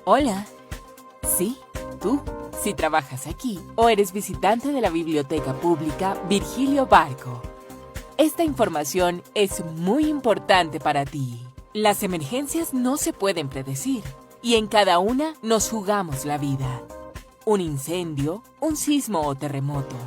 Hola. Sí, tú, si trabajas aquí o eres visitante de la Biblioteca Pública Virgilio Barco. Esta información es muy importante para ti. Las emergencias no se pueden predecir y en cada una nos jugamos la vida. Un incendio, un sismo o terremoto,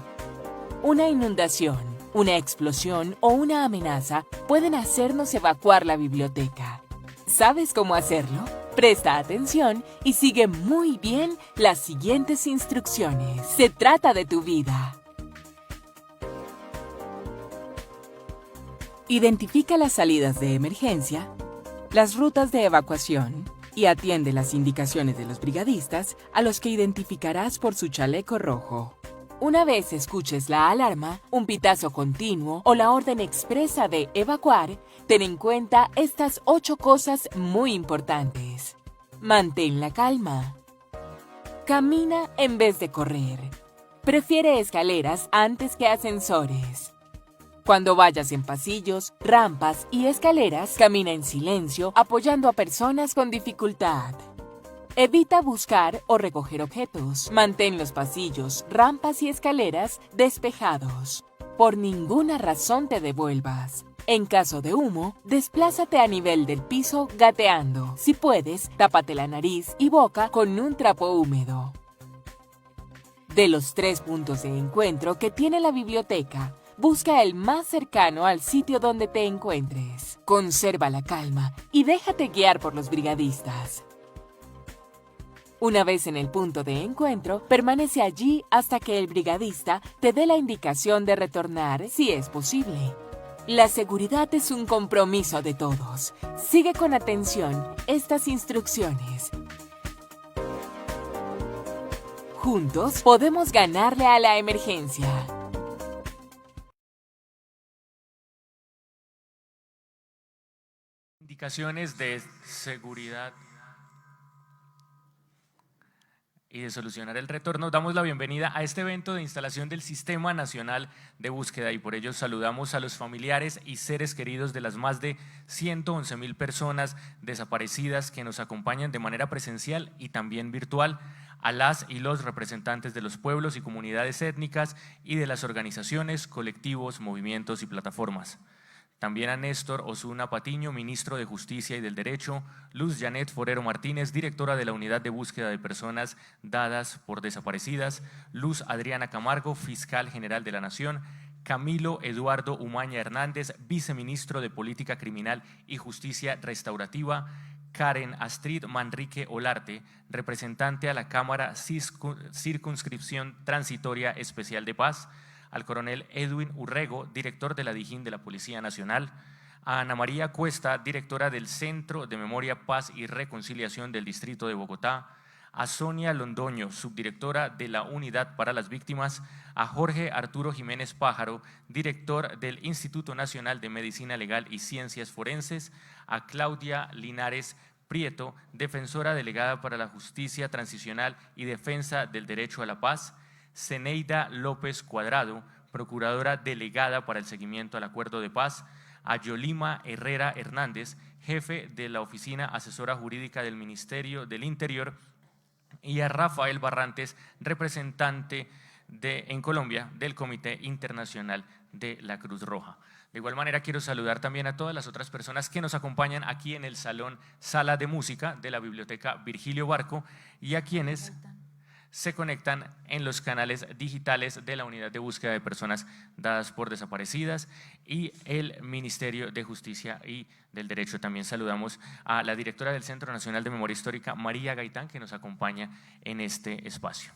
una inundación, una explosión o una amenaza pueden hacernos evacuar la biblioteca. ¿Sabes cómo hacerlo? Presta atención y sigue muy bien las siguientes instrucciones. Se trata de tu vida. Identifica las salidas de emergencia, las rutas de evacuación y atiende las indicaciones de los brigadistas a los que identificarás por su chaleco rojo. Una vez escuches la alarma, un pitazo continuo o la orden expresa de evacuar, ten en cuenta estas 8 cosas muy importantes. Mantén la calma. Camina en vez de correr. Prefiere escaleras antes que ascensores. Cuando vayas en pasillos, rampas y escaleras, camina en silencio apoyando a personas con dificultad. Evita buscar o recoger objetos. Mantén los pasillos, rampas y escaleras despejados. Por ninguna razón te devuelvas. En caso de humo, desplázate a nivel del piso gateando. Si puedes, tápate la nariz y boca con un trapo húmedo. De los 3 puntos de encuentro que tiene la biblioteca, busca el más cercano al sitio donde te encuentres. Conserva la calma y déjate guiar por los brigadistas. Una vez en el punto de encuentro, permanece allí hasta que el brigadista te dé la indicación de retornar si es posible. La seguridad es un compromiso de todos. Sigue con atención estas instrucciones. Juntos podemos ganarle a la emergencia. Indicaciones de seguridad y de solucionar el retorno. Damos la bienvenida a este evento de instalación del Sistema Nacional de Búsqueda y por ello saludamos a los familiares y seres queridos de las más de 111.000 personas desaparecidas que nos acompañan de manera presencial y también virtual, a las y los representantes de los pueblos y comunidades étnicas y de las organizaciones, colectivos, movimientos y plataformas. También a Néstor Osuna Patiño, ministro de Justicia y del Derecho, Luz Janet Forero Martínez, directora de la Unidad de Búsqueda de Personas Dadas por Desaparecidas, Luz Adriana Camargo, fiscal general de la Nación, Camilo Eduardo Umaña Hernández, viceministro de Política Criminal y Justicia Restaurativa, Karen Astrid Manrique Olarte, representante a la Cámara Circunscripción Transitoria Especial de Paz, al coronel Edwin Urrego, director de la Dijín de la Policía Nacional, a Ana María Cuesta, directora del Centro de Memoria, Paz y Reconciliación del Distrito de Bogotá, a Sonia Londoño, subdirectora de la Unidad para las Víctimas, a Jorge Arturo Jiménez Pájaro, director del Instituto Nacional de Medicina Legal y Ciencias Forenses, a Claudia Linares Prieto, defensora delegada para la Justicia Transicional y Defensa del Derecho a la Paz, Zeneida López Cuadrado, procuradora delegada para el seguimiento al acuerdo de paz, a Yolima Herrera Hernández, jefe de la Oficina Asesora Jurídica del Ministerio del Interior, y a Rafael Barrantes, representante en Colombia del Comité Internacional de la Cruz Roja. De igual manera quiero saludar también a todas las otras personas que nos acompañan aquí en el Salón Sala de Música de la Biblioteca Virgilio Barco y a quienes se conectan en los canales digitales de la Unidad de Búsqueda de Personas Dadas por Desaparecidas y el Ministerio de Justicia y del Derecho. También saludamos a la directora del Centro Nacional de Memoria Histórica, María Gaitán, que nos acompaña en este espacio.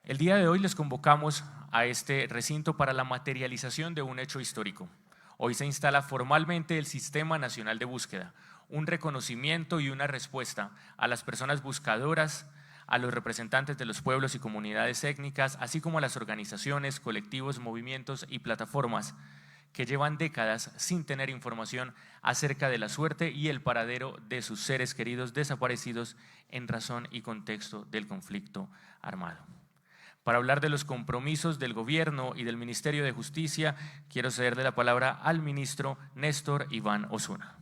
El día de hoy les convocamos a este recinto para la materialización de un hecho histórico. Hoy se instala formalmente el Sistema Nacional de Búsqueda, un reconocimiento y una respuesta a las personas buscadoras, a los representantes de los pueblos y comunidades étnicas, así como a las organizaciones, colectivos, movimientos y plataformas que llevan décadas sin tener información acerca de la suerte y el paradero de sus seres queridos desaparecidos en razón y contexto del conflicto armado. Para hablar de los compromisos del Gobierno y del Ministerio de Justicia, quiero cederle la palabra al ministro Néstor Iván Osuna.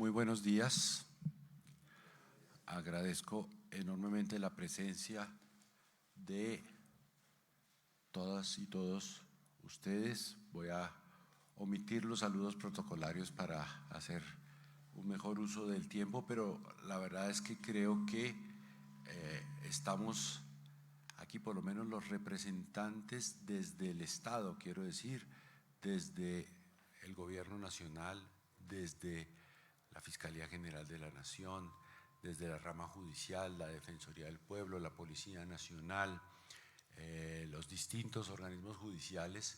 Muy buenos días. Agradezco enormemente la presencia de todas y todos ustedes. Voy a omitir los saludos protocolarios para hacer un mejor uso del tiempo, pero la verdad es que creo que estamos aquí, por lo menos los representantes desde el Estado, quiero decir, desde el Gobierno Nacional, desde la Fiscalía General de la Nación, desde la rama judicial, la Defensoría del Pueblo, la Policía Nacional, los distintos organismos judiciales,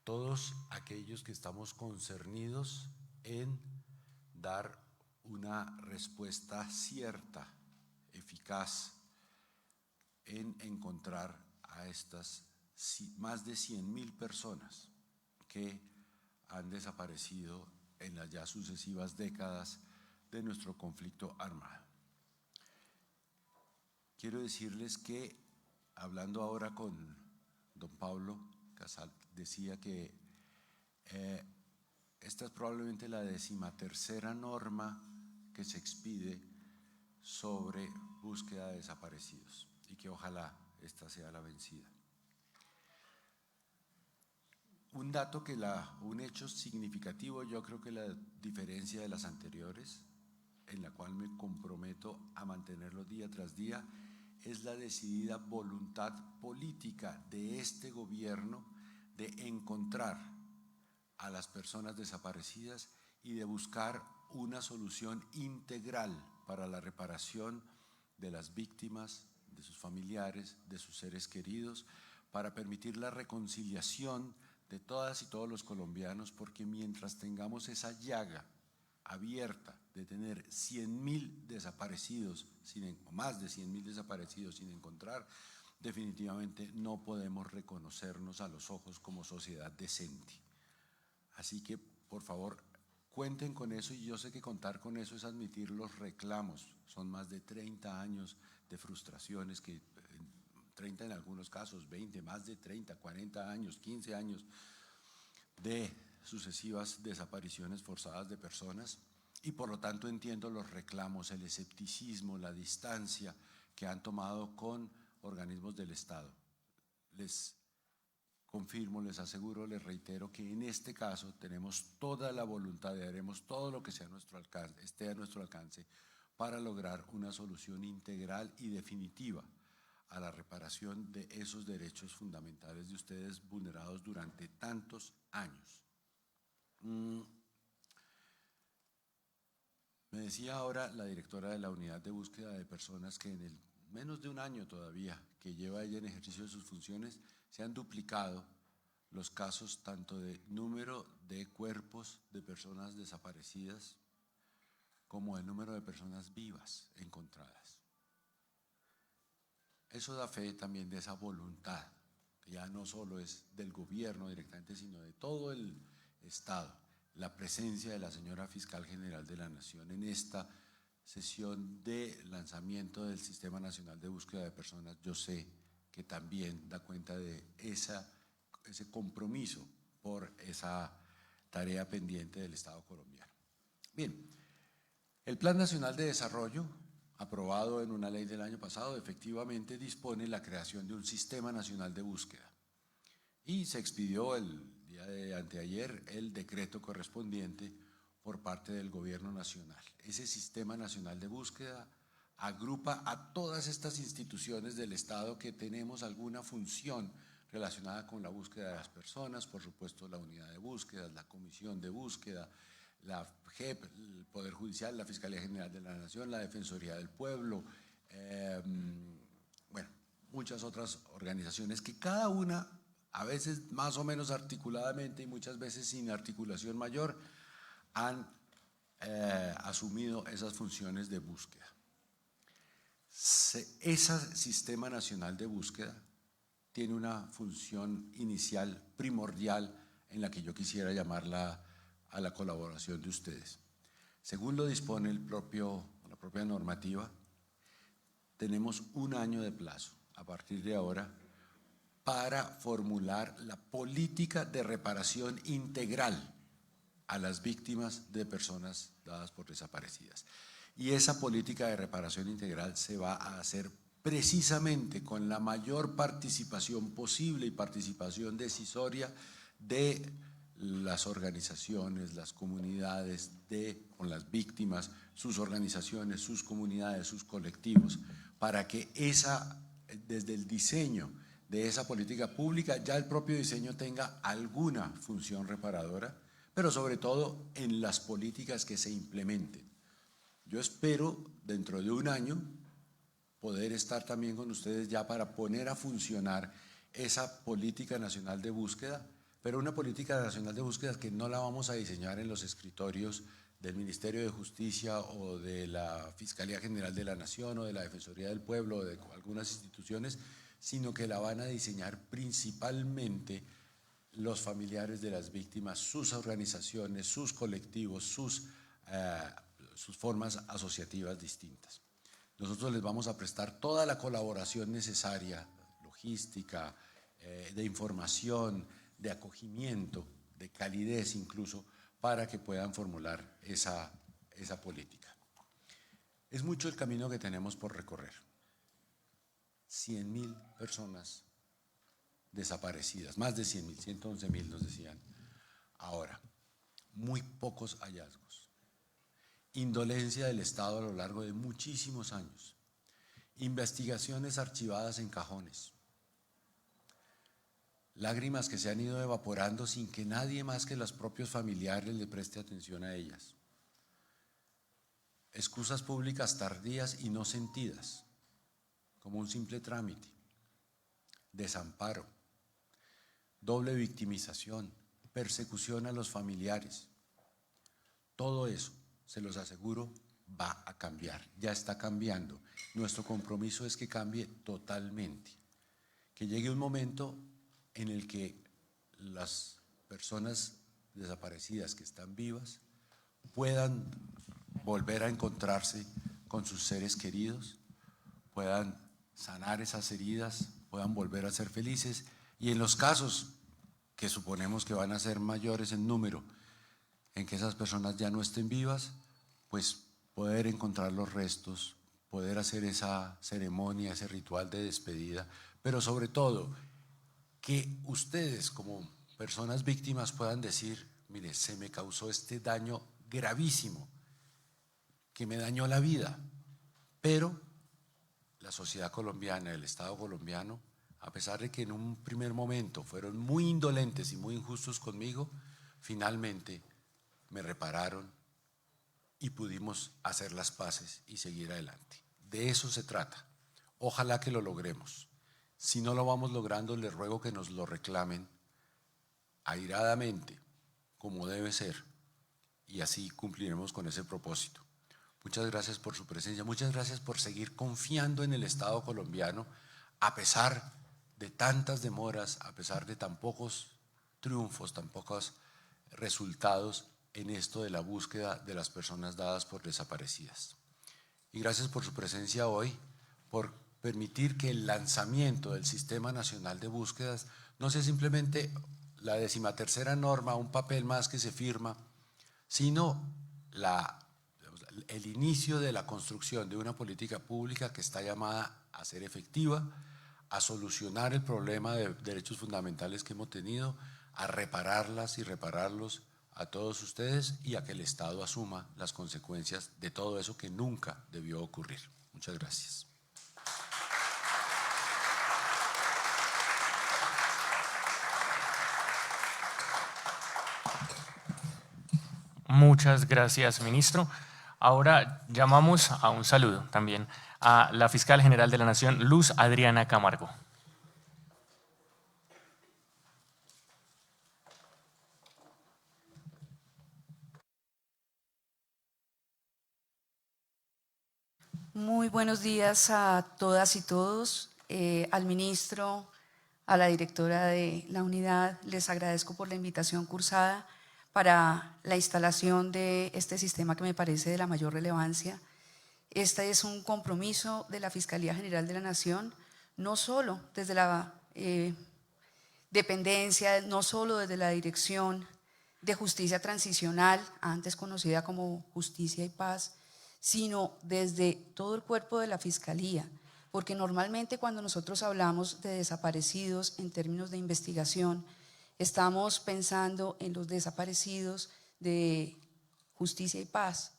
todos aquellos que estamos concernidos en dar una respuesta cierta, eficaz, en encontrar a estas más de 100.000 personas que han desaparecido en las ya sucesivas décadas de nuestro conflicto armado. Quiero decirles que, hablando ahora con don Pablo Casal, decía que esta es probablemente la 13ª norma que se expide sobre búsqueda de desaparecidos y que ojalá esta sea la vencida. Un dato un hecho significativo, yo creo que la diferencia de las anteriores, en la cual me comprometo a mantenerlo día tras día, es la decidida voluntad política de este gobierno de encontrar a las personas desaparecidas y de buscar una solución integral para la reparación de las víctimas, de sus familiares, de sus seres queridos, para permitir la reconciliación de todas y todos los colombianos, porque mientras tengamos esa llaga abierta de tener 100.000 desaparecidos, o más de 100.000 desaparecidos sin encontrar, definitivamente no podemos reconocernos a los ojos como sociedad decente. Así que, por favor, cuenten con eso, y yo sé que contar con eso es admitir los reclamos. Son más de 30 años de frustraciones, 30 en algunos casos, 20, más de 30, 40 años, 15 años de sucesivas desapariciones forzadas de personas, y por lo tanto entiendo los reclamos, el escepticismo, la distancia que han tomado con organismos del Estado. Les confirmo, les aseguro, les reitero que en este caso tenemos toda la voluntad y haremos todo lo que esté a nuestro alcance para lograr una solución integral y definitiva a la reparación de esos derechos fundamentales de ustedes vulnerados durante tantos años. Me decía ahora la directora de la Unidad de Búsqueda de Personas que en el menos de un año todavía que lleva ella en ejercicio de sus funciones, se han duplicado los casos tanto de número de cuerpos de personas desaparecidas como el número de personas vivas encontradas. Eso da fe también de esa voluntad, que ya no solo es del gobierno directamente, sino de todo el Estado. La presencia de la señora Fiscal General de la Nación en esta sesión de lanzamiento del Sistema Nacional de Búsqueda de Personas, yo sé que también da cuenta de ese compromiso por esa tarea pendiente del Estado colombiano. Bien, el Plan Nacional de Desarrollo, aprobado en una ley del año pasado, efectivamente dispone la creación de un Sistema Nacional de Búsqueda y se expidió el día de anteayer el decreto correspondiente por parte del Gobierno Nacional. Ese Sistema Nacional de Búsqueda agrupa a todas estas instituciones del Estado que tenemos alguna función relacionada con la búsqueda de las personas, por supuesto la Unidad de Búsqueda, la Comisión de Búsqueda, la JEP, el Poder Judicial, la Fiscalía General de la Nación, la Defensoría del Pueblo, bueno, muchas otras organizaciones que cada una, a veces más o menos articuladamente y muchas veces sin articulación mayor, han asumido esas funciones de búsqueda. Ese Sistema Nacional de Búsqueda tiene una función inicial primordial en la que yo quisiera llamarla a la colaboración de ustedes. Según lo dispone la propia normativa, tenemos un año de plazo a partir de ahora para formular la política de reparación integral a las víctimas de personas dadas por desaparecidas. Y esa política de reparación integral se va a hacer precisamente con la mayor participación posible y participación decisoria de las organizaciones, las comunidades, con las víctimas, sus organizaciones, sus comunidades, sus colectivos, para que desde el diseño de esa política pública ya el propio diseño tenga alguna función reparadora, pero sobre todo en las políticas que se implementen. Yo espero dentro de un año poder estar también con ustedes ya para poner a funcionar esa política nacional de búsqueda, pero una política nacional de búsqueda que no la vamos a diseñar en los escritorios del Ministerio de Justicia o de la Fiscalía General de la Nación o de la Defensoría del Pueblo o de algunas instituciones, sino que la van a diseñar principalmente los familiares de las víctimas, sus organizaciones, sus colectivos, sus formas asociativas distintas. Nosotros les vamos a prestar toda la colaboración necesaria, logística, de información, de acogimiento, de calidez incluso, para que puedan formular esa política. Es mucho el camino que tenemos por recorrer. 100.000 personas desaparecidas, más de 100.000, 111.000 nos decían. Ahora, muy pocos hallazgos. Indolencia del Estado a lo largo de muchísimos años. Investigaciones archivadas en cajones. Lágrimas que se han ido evaporando sin que nadie más que los propios familiares le preste atención a ellas. Excusas públicas tardías y no sentidas, como un simple trámite. Desamparo, doble victimización, persecución a los familiares. Todo eso, se los aseguro, va a cambiar, ya está cambiando. Nuestro compromiso es que cambie totalmente, que llegue un momento en el que las personas desaparecidas que están vivas puedan volver a encontrarse con sus seres queridos, puedan sanar esas heridas, puedan volver a ser felices, y en los casos que suponemos que van a ser mayores en número, en que esas personas ya no estén vivas, pues poder encontrar los restos, poder hacer esa ceremonia, ese ritual de despedida, pero sobre todo que ustedes como personas víctimas puedan decir, mire, se me causó este daño gravísimo, que me dañó la vida, pero la sociedad colombiana, el Estado colombiano, a pesar de que en un primer momento fueron muy indolentes y muy injustos conmigo, finalmente me repararon y pudimos hacer las paces y seguir adelante. De eso se trata. Ojalá que lo logremos. Si no lo vamos logrando, les ruego que nos lo reclamen airadamente, como debe ser, y así cumpliremos con ese propósito. Muchas gracias por su presencia, muchas gracias por seguir confiando en el Estado colombiano, a pesar de tantas demoras, a pesar de tan pocos triunfos, tan pocos resultados en esto de la búsqueda de las personas dadas por desaparecidas. Y gracias por su presencia hoy, por permitir que el lanzamiento del Sistema Nacional de Búsquedas no sea simplemente la 13ª norma, un papel más que se firma, sino el inicio de la construcción de una política pública que está llamada a ser efectiva, a solucionar el problema de derechos fundamentales que hemos tenido, a repararlas y repararlos a todos ustedes y a que el Estado asuma las consecuencias de todo eso que nunca debió ocurrir. Muchas gracias. Muchas gracias, ministro. Ahora llamamos a un saludo también a la Fiscal General de la Nación, Luz Adriana Camargo. Muy buenos días a todas y todos, al ministro, a la directora de la unidad. Les agradezco por la invitación cursada para la instalación de este sistema que me parece de la mayor relevancia. Este es un compromiso de la Fiscalía General de la Nación, no solo desde la dependencia, no solo desde la dirección de justicia transicional, antes conocida como Justicia y Paz, sino desde todo el cuerpo de la Fiscalía, porque normalmente cuando nosotros hablamos de desaparecidos en términos de investigación, estamos pensando en los desaparecidos de Justicia y Paz,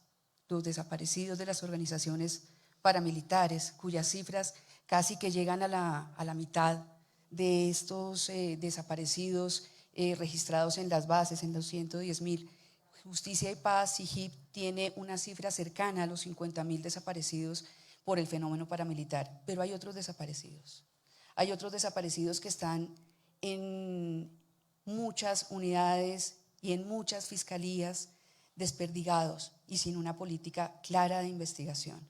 los desaparecidos de las organizaciones paramilitares, cuyas cifras casi que llegan a la mitad de estos desaparecidos registrados en las bases, en los 110.000. Justicia y Paz, CIGIP, tiene una cifra cercana a los 50.000 desaparecidos por el fenómeno paramilitar, pero hay otros desaparecidos. Hay otros desaparecidos que están en muchas unidades y en muchas fiscalías desperdigados y sin una política clara de investigación.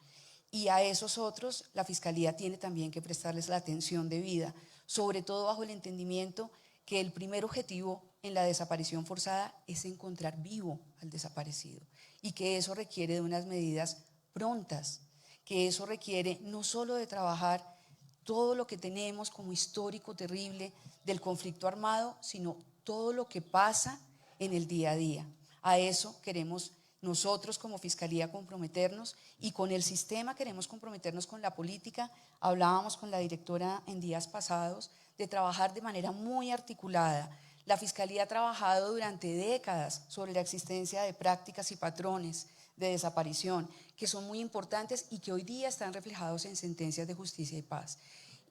Y a esos otros la Fiscalía tiene también que prestarles la atención debida, sobre todo bajo el entendimiento que el primer objetivo en la desaparición forzada es encontrar vivo al desaparecido y que eso requiere de unas medidas prontas, que eso requiere no solo de trabajar todo lo que tenemos como histórico terrible del conflicto armado, sino todo lo que pasa en el día a día. A eso queremos nosotros como Fiscalía comprometernos y con el sistema queremos comprometernos con la política. Hablábamos con la directora en días pasados de trabajar de manera muy articulada. La Fiscalía ha trabajado durante décadas sobre la existencia de prácticas y patrones de desaparición que son muy importantes y que hoy día están reflejados en sentencias de Justicia y Paz.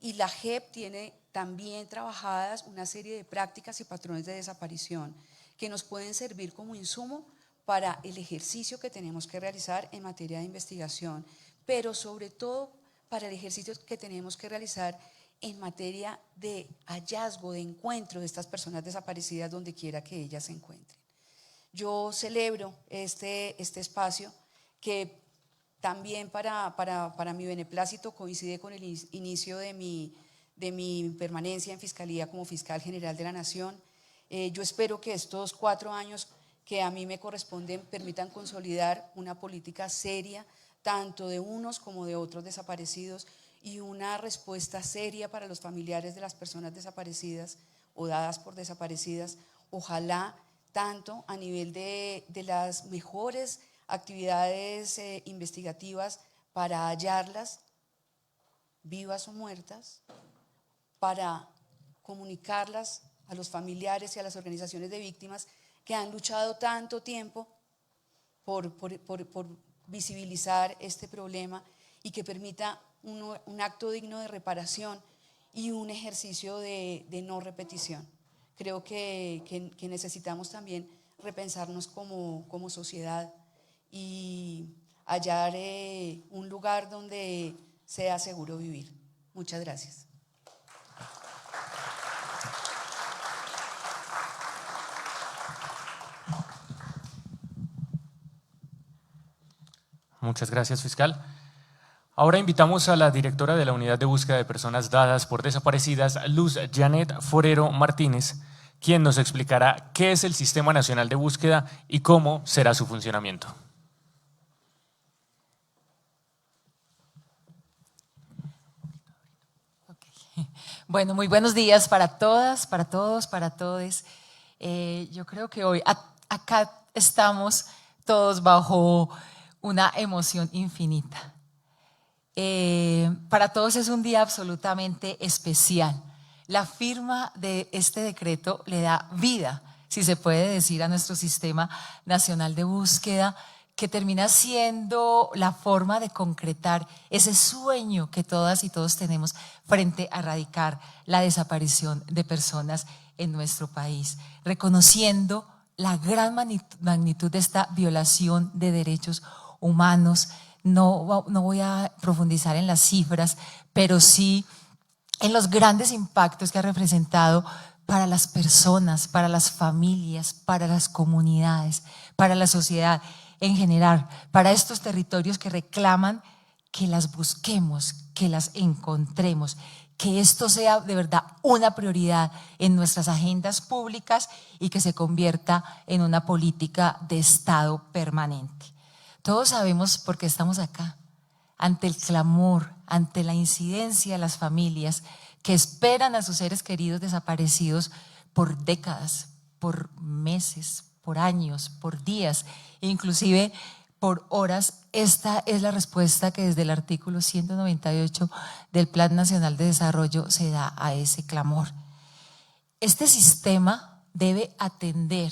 Y la JEP tiene también trabajadas una serie de prácticas y patrones de desaparición que nos pueden servir como insumo para el ejercicio que tenemos que realizar en materia de investigación, pero sobre todo para el ejercicio que tenemos que realizar en materia de hallazgo, de encuentro de estas personas desaparecidas donde quiera que ellas se encuentren. Yo celebro este espacio que también para mi beneplácito coincide con el inicio de mi permanencia en Fiscalía como Fiscal General de la Nación. Yo espero que estos 4 años que a mí me corresponden permitan consolidar una política seria, tanto de unos como de otros desaparecidos, y una respuesta seria para los familiares de las personas desaparecidas o dadas por desaparecidas, ojalá tanto a nivel de las mejores actividades investigativas para hallarlas, vivas o muertas, para comunicarlas a los familiares y a las organizaciones de víctimas que han luchado tanto tiempo por visibilizar este problema y que permita un acto digno de reparación y un ejercicio de no repetición. Creo que necesitamos también repensarnos como sociedad y hallar un lugar donde sea seguro vivir. Muchas gracias. Muchas gracias, fiscal. Ahora invitamos a la directora de la Unidad de Búsqueda de Personas Dadas por Desaparecidas, Luz Janet Forero Martínez, quien nos explicará qué es el Sistema Nacional de Búsqueda y cómo será su funcionamiento. Bueno, muy buenos días para todas, para todos, para todes. Yo creo que hoy acá estamos todos bajo una emoción infinita. Para todos es un día absolutamente especial. La firma de este decreto le da vida, si se puede decir, a nuestro Sistema Nacional de Búsqueda, que termina siendo la forma de concretar ese sueño que todas y todos tenemos frente a erradicar la desaparición de personas en nuestro país, reconociendo la gran magnitud de esta violación de derechos humanos. No voy a profundizar en las cifras, pero sí en los grandes impactos que ha representado para las personas, para las familias, para las comunidades, para la sociedad en general, para estos territorios que reclaman que las busquemos, que las encontremos, que esto sea de verdad una prioridad en nuestras agendas públicas y que se convierta en una política de Estado permanente. Todos sabemos por qué estamos acá, ante el clamor, ante la incidencia de las familias que esperan a sus seres queridos desaparecidos por décadas, por meses, por años, por días, inclusive por horas. Esta es la respuesta que desde el artículo 198 del Plan Nacional de Desarrollo se da a ese clamor. Este sistema debe atender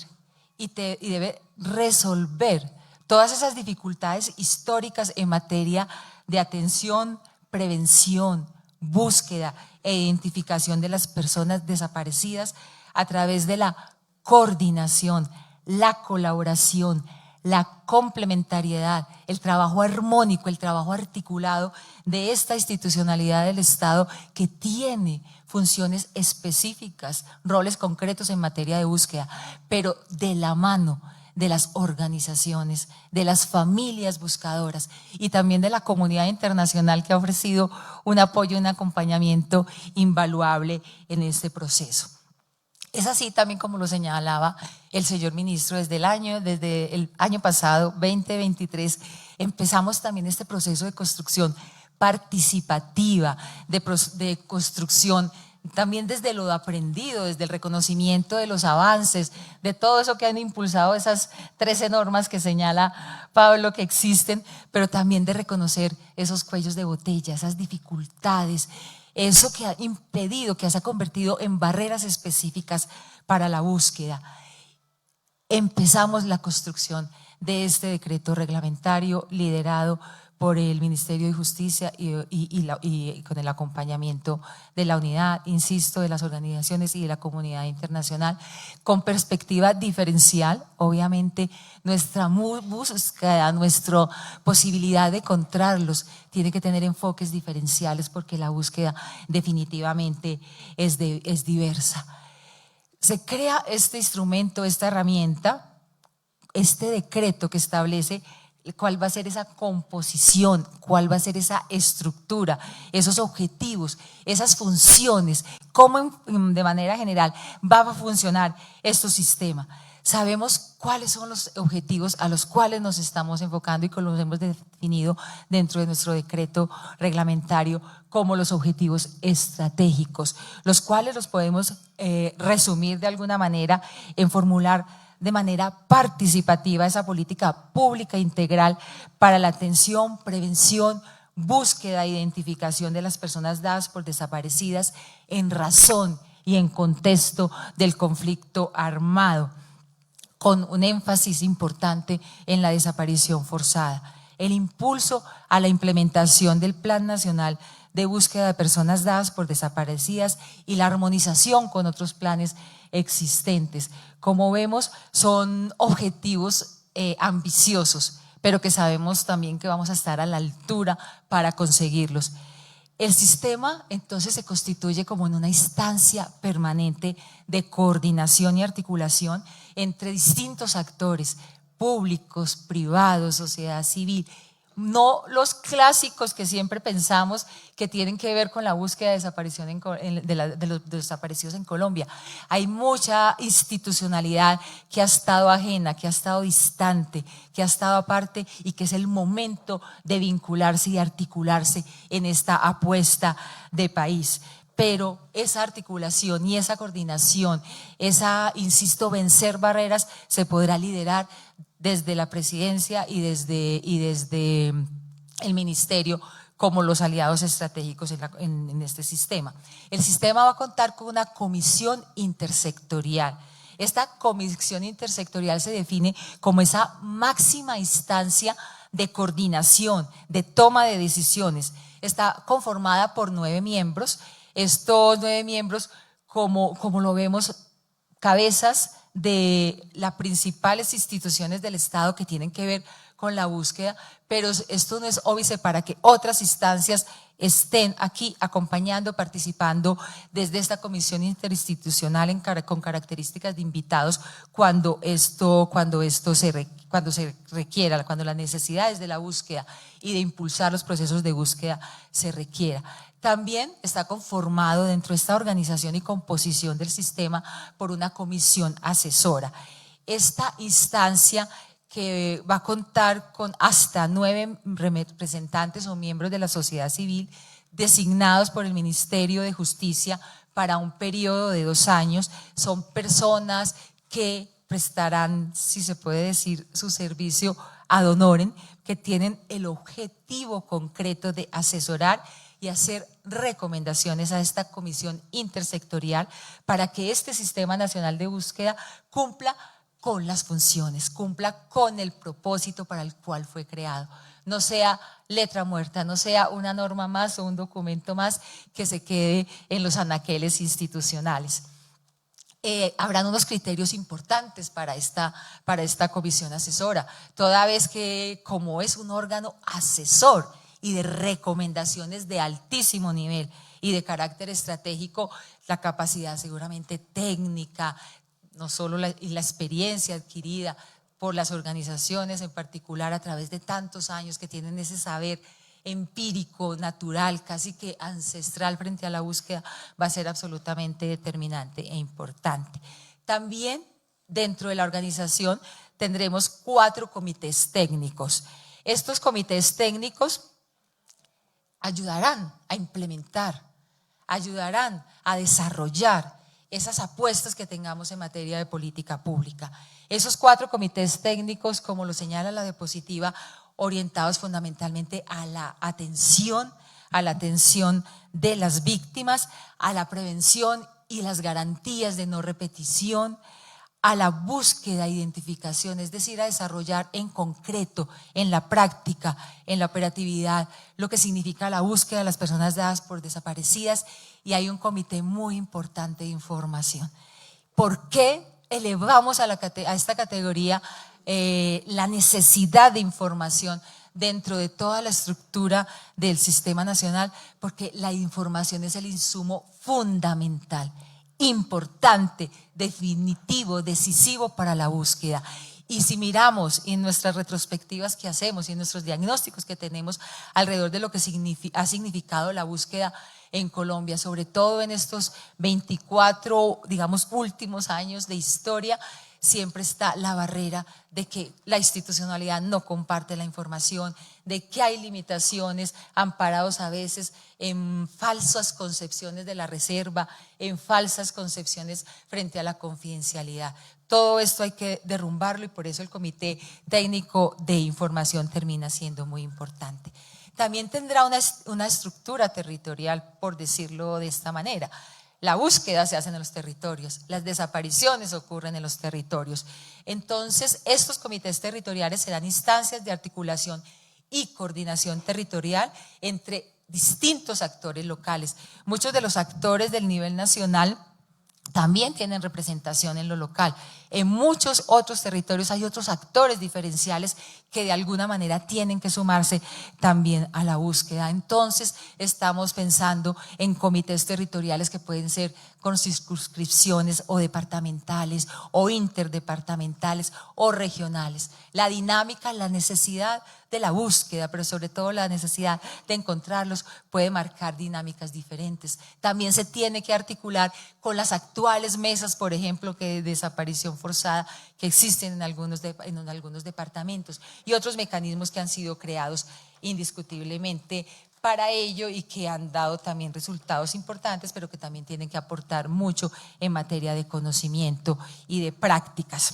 y debe resolver todas esas dificultades históricas en materia de atención, prevención, búsqueda e identificación de las personas desaparecidas a través de la coordinación, la colaboración, la complementariedad, el trabajo armónico, el trabajo articulado de esta institucionalidad del Estado que tiene funciones específicas, roles concretos en materia de búsqueda, pero de la mano de las organizaciones, de las familias buscadoras y también de la comunidad internacional que ha ofrecido un apoyo, un acompañamiento invaluable en este proceso. Es así también como lo señalaba el señor ministro, desde el año pasado, 2023, empezamos también este proceso de construcción participativa, de construcción también desde lo aprendido, desde el reconocimiento de los avances, de todo eso que han impulsado esas 13 normas que señala Pablo que existen, pero también de reconocer esos cuellos de botella, esas dificultades, eso que ha impedido, que se ha convertido en barreras específicas para la búsqueda. Empezamos la construcción de este decreto reglamentario liderado por el Ministerio de Justicia y con el acompañamiento de la unidad, insisto, de las organizaciones y de la comunidad internacional, con perspectiva diferencial. Obviamente nuestra búsqueda, nuestra posibilidad de encontrarlos tiene que tener enfoques diferenciales porque la búsqueda definitivamente es diversa. Se crea este instrumento, esta herramienta, este decreto que establece cuál va a ser esa composición, cuál va a ser esa estructura, esos objetivos, esas funciones, cómo de manera general va a funcionar este sistema. Sabemos cuáles son los objetivos a los cuales nos estamos enfocando y que los hemos definido dentro de nuestro decreto reglamentario como los objetivos estratégicos, los cuales los podemos resumir de alguna manera en formular de manera participativa esa política pública integral para la atención, prevención, búsqueda e identificación de las personas dadas por desaparecidas en razón y en contexto del conflicto armado, con un énfasis importante en la desaparición forzada. El impulso a la implementación del Plan Nacional de Búsqueda de Personas Dadas por Desaparecidas y la armonización con otros planes existentes. Como vemos, son objetivos ambiciosos, pero que sabemos también que vamos a estar a la altura para conseguirlos. El sistema entonces se constituye como en una instancia permanente de coordinación y articulación entre distintos actores públicos, privados, sociedad civil, no los clásicos que siempre pensamos que tienen que ver con la búsqueda de desaparición de los desaparecidos en Colombia. Hay mucha institucionalidad que ha estado ajena, que ha estado distante, que ha estado aparte y que es el momento de vincularse y articularse en esta apuesta de país. Pero esa articulación y esa coordinación, insisto, vencer barreras se podrá liderar desde la presidencia y desde el ministerio como los aliados estratégicos en este sistema. El sistema va a contar con una comisión intersectorial. Esta comisión intersectorial se define como esa máxima instancia de coordinación, de toma de decisiones. Está conformada por 9 miembros. Estos 9 miembros, como lo vemos, cabezas de las principales instituciones del Estado que tienen que ver con la búsqueda, pero esto no es óbice para que otras instancias estén aquí acompañando, participando desde esta comisión interinstitucional con características de invitados cuando se requiera, cuando las necesidades de la búsqueda y de impulsar los procesos de búsqueda se requiera. También está conformado dentro de esta organización y composición del sistema por una comisión asesora. Esta instancia que va a contar con hasta 9 representantes o miembros de la sociedad civil designados por el Ministerio de Justicia para un periodo de 2 años. Son personas que prestarán, si se puede decir, su servicio ad honorem, que tienen el objetivo concreto de asesorar y hacer recomendaciones a esta comisión intersectorial para que este Sistema Nacional de Búsqueda cumpla con las funciones, cumpla con el propósito para el cual fue creado. No sea letra muerta, no sea una norma más o un documento más que se quede en los anaqueles institucionales. Habrán unos criterios importantes para esta comisión asesora, toda vez que como es un órgano asesor y de recomendaciones de altísimo nivel y de carácter estratégico, la capacidad seguramente técnica, no solo la experiencia adquirida por las organizaciones en particular a través de tantos años que tienen ese saber empírico, natural, casi que ancestral frente a la búsqueda, va a ser absolutamente determinante e importante. También dentro de la organización tendremos 4 comités técnicos. Estos comités técnicos ayudarán a implementar, ayudarán a desarrollar esas apuestas que tengamos en materia de política pública. Esos 4 comités técnicos, como lo señala la diapositiva, orientados fundamentalmente a la atención de las víctimas, a la prevención y las garantías de no repetición, a la búsqueda e identificación, es decir, a desarrollar en concreto, en la práctica, en la operatividad, lo que significa la búsqueda de las personas dadas por desaparecidas, y hay un comité muy importante de información. ¿Por qué elevamos a esta categoría la necesidad de información dentro de toda la estructura del Sistema Nacional? Porque la información es el insumo fundamental, importante, definitivo, decisivo para la búsqueda. Y si miramos en nuestras retrospectivas que hacemos y en nuestros diagnósticos que tenemos alrededor de lo que ha significado la búsqueda en Colombia, sobre todo en estos 24, digamos, últimos años de historia, siempre está la barrera de que la institucionalidad no comparte la información, de que hay limitaciones amparados a veces en falsas concepciones de la reserva, en falsas concepciones frente a la confidencialidad. Todo esto hay que derrumbarlo y por eso el Comité Técnico de Información termina siendo muy importante. También tendrá una estructura territorial, por decirlo de esta manera. La búsqueda se hace en los territorios, las desapariciones ocurren en los territorios. Entonces, estos comités territoriales serán instancias de articulación y coordinación territorial entre distintos actores locales. Muchos de los actores del nivel nacional también tienen representación en lo local. En muchos otros territorios hay otros actores diferenciales que de alguna manera tienen que sumarse también a la búsqueda. Entonces estamos pensando en comités territoriales que pueden ser con circunscripciones o departamentales o interdepartamentales o regionales. La dinámica, la necesidad de la búsqueda, pero sobre todo la necesidad de encontrarlos puede marcar dinámicas diferentes. También se tiene que articular con las actuales mesas, por ejemplo, de desaparición forzada que existen en algunos departamentos y otros mecanismos que han sido creados indiscutiblemente para ello y que han dado también resultados importantes, pero que también tienen que aportar mucho en materia de conocimiento y de prácticas.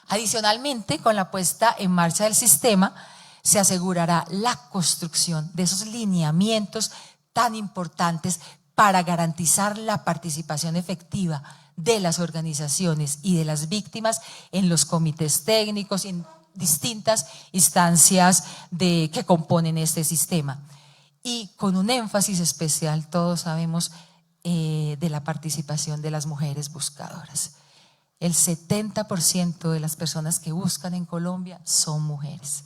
Adicionalmente, con la puesta en marcha del sistema, se asegurará la construcción de esos lineamientos tan importantes para garantizar la participación efectiva de las organizaciones y de las víctimas en los comités técnicos, en distintas instancias que componen este sistema. Y con un énfasis especial, todos sabemos, de la participación de las mujeres buscadoras. El 70% de las personas que buscan en Colombia son mujeres.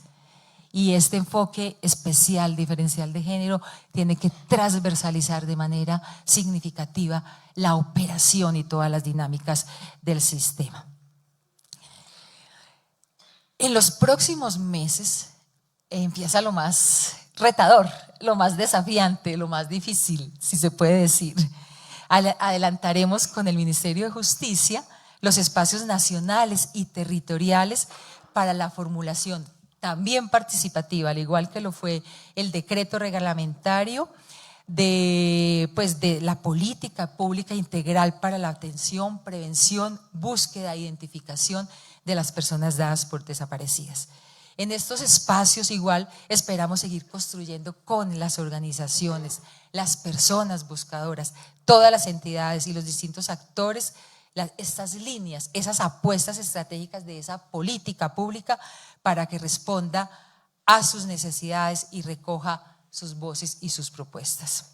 Y este enfoque especial, diferencial de género, tiene que transversalizar de manera significativa la operación y todas las dinámicas del sistema. En los próximos meses empieza lo más retador, lo más desafiante, lo más difícil, si se puede decir. Adelantaremos con el Ministerio de Justicia los espacios nacionales y territoriales para la formulación también participativa, al igual que lo fue el decreto reglamentario, de la política pública integral para la atención, prevención, búsqueda e identificación de las personas dadas por desaparecidas. En estos espacios igual esperamos seguir construyendo con las organizaciones, las personas buscadoras, todas las entidades y los distintos actores, estas líneas, esas apuestas estratégicas de esa política pública para que responda a sus necesidades y recoja sus voces y sus propuestas.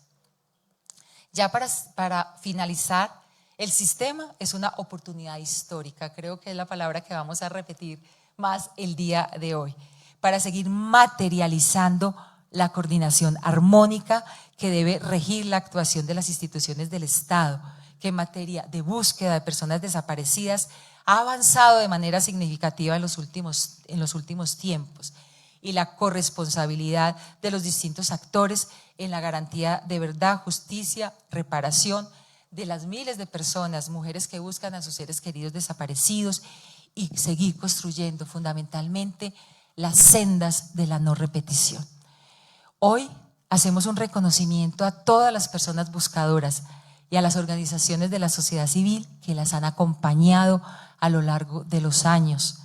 Ya para finalizar, el sistema es una oportunidad histórica, creo que es la palabra que vamos a repetir más el día de hoy, para seguir materializando la coordinación armónica que debe regir la actuación de las instituciones del Estado, que en materia de búsqueda de personas desaparecidas ha avanzado de manera significativa en los últimos tiempos, y la corresponsabilidad de los distintos actores en la garantía de verdad, justicia, reparación de las miles de personas, mujeres que buscan a sus seres queridos desaparecidos, y seguir construyendo fundamentalmente las sendas de la no repetición. Hoy hacemos un reconocimiento a todas las personas buscadoras y a las organizaciones de la sociedad civil que las han acompañado a lo largo de los años.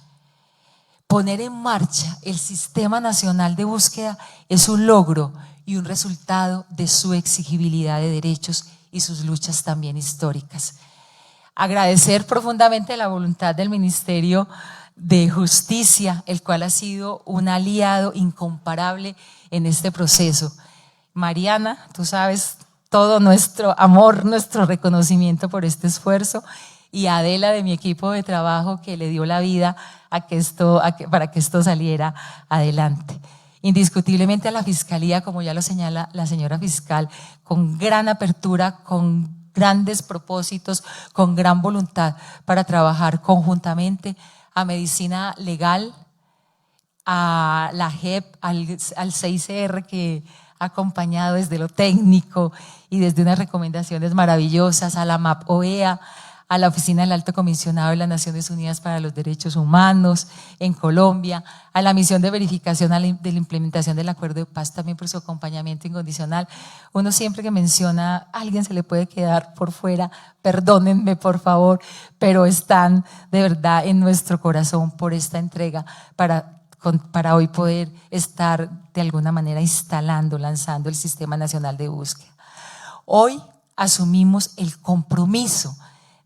Poner en marcha el Sistema Nacional de Búsqueda es un logro y un resultado de su exigibilidad de derechos y sus luchas también históricas. Agradecer profundamente la voluntad del Ministerio de Justicia, el cual ha sido un aliado incomparable en este proceso. Mariana, tú sabes todo nuestro amor, nuestro reconocimiento por este esfuerzo, y a Adela de mi equipo de trabajo que le dio la vida para que esto saliera adelante. Indiscutiblemente a la Fiscalía, como ya lo señala la señora fiscal, con gran apertura, con grandes propósitos, con gran voluntad para trabajar conjuntamente, a Medicina Legal, a la JEP, al CICR que ha acompañado desde lo técnico y desde unas recomendaciones maravillosas, a la MAP OEA, a la Oficina del Alto Comisionado de las Naciones Unidas para los Derechos Humanos en Colombia, a la Misión de Verificación de la Implementación del Acuerdo de Paz, también por su acompañamiento incondicional. Uno siempre que menciona a alguien se le puede quedar por fuera, perdónenme por favor, pero están de verdad en nuestro corazón por esta entrega para hoy poder estar de alguna manera instalando, lanzando el Sistema Nacional de Búsqueda. Hoy asumimos el compromiso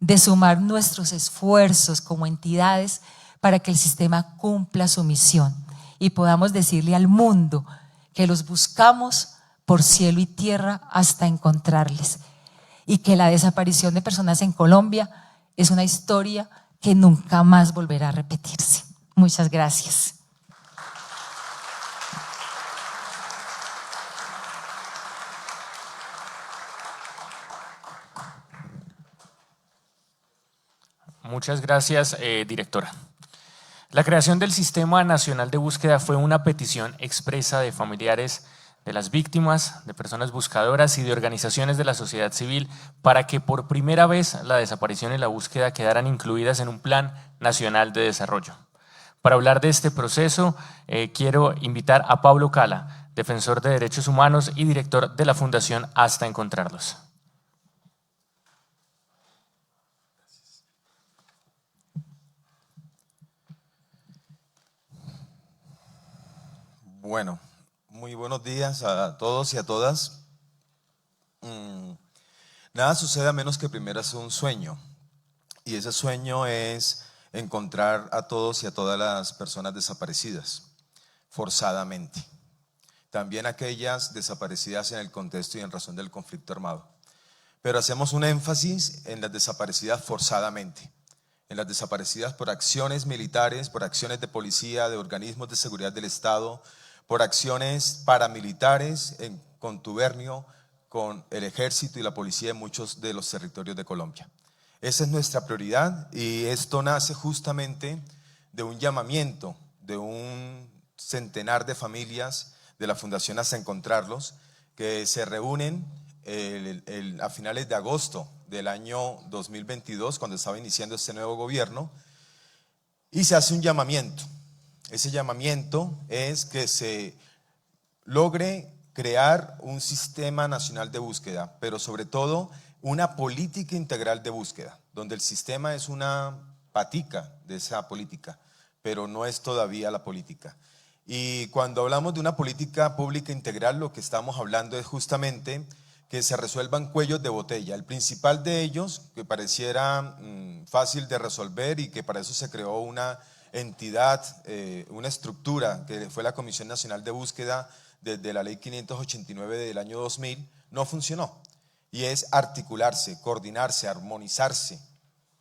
de sumar nuestros esfuerzos como entidades para que el sistema cumpla su misión y podamos decirle al mundo que los buscamos por cielo y tierra hasta encontrarles, y que la desaparición de personas en Colombia es una historia que nunca más volverá a repetirse. Muchas gracias. Muchas gracias, directora. La creación del Sistema Nacional de Búsqueda fue una petición expresa de familiares de las víctimas, de personas buscadoras y de organizaciones de la sociedad civil para que por primera vez la desaparición y la búsqueda quedaran incluidas en un Plan Nacional de Desarrollo. Para hablar de este proceso, quiero invitar a Pablo Cala, defensor de derechos humanos y director de la Fundación Hasta Encontrarlos. Bueno, muy buenos días a todos y a todas. Nada sucede a menos que primero sea un sueño, y ese sueño es encontrar a todos y a todas las personas desaparecidas, forzadamente. También aquellas desaparecidas en el contexto y en razón del conflicto armado. Pero hacemos un énfasis en las desaparecidas forzadamente, en las desaparecidas por acciones militares, por acciones de policía, de organismos de seguridad del Estado, por acciones paramilitares en contubernio con el ejército y la policía en muchos de los territorios de Colombia. Esa es nuestra prioridad, y esto nace justamente de un llamamiento de un centenar de familias de la Fundación Hasta Encontrarlos, que se reúnen a finales de agosto del año 2022, cuando estaba iniciando este nuevo gobierno, y se hace un llamamiento. Ese llamamiento es que se logre crear un sistema nacional de búsqueda, pero sobre todo una política integral de búsqueda, donde el sistema es una patica de esa política, pero no es todavía la política. Y cuando hablamos de una política pública integral, lo que estamos hablando es justamente que se resuelvan cuellos de botella. El principal de ellos, que pareciera fácil de resolver y que para eso se creó una entidad, una estructura que fue la Comisión Nacional de Búsqueda desde la Ley 589 del año 2000, no funcionó. Y es articularse, coordinarse, armonizarse,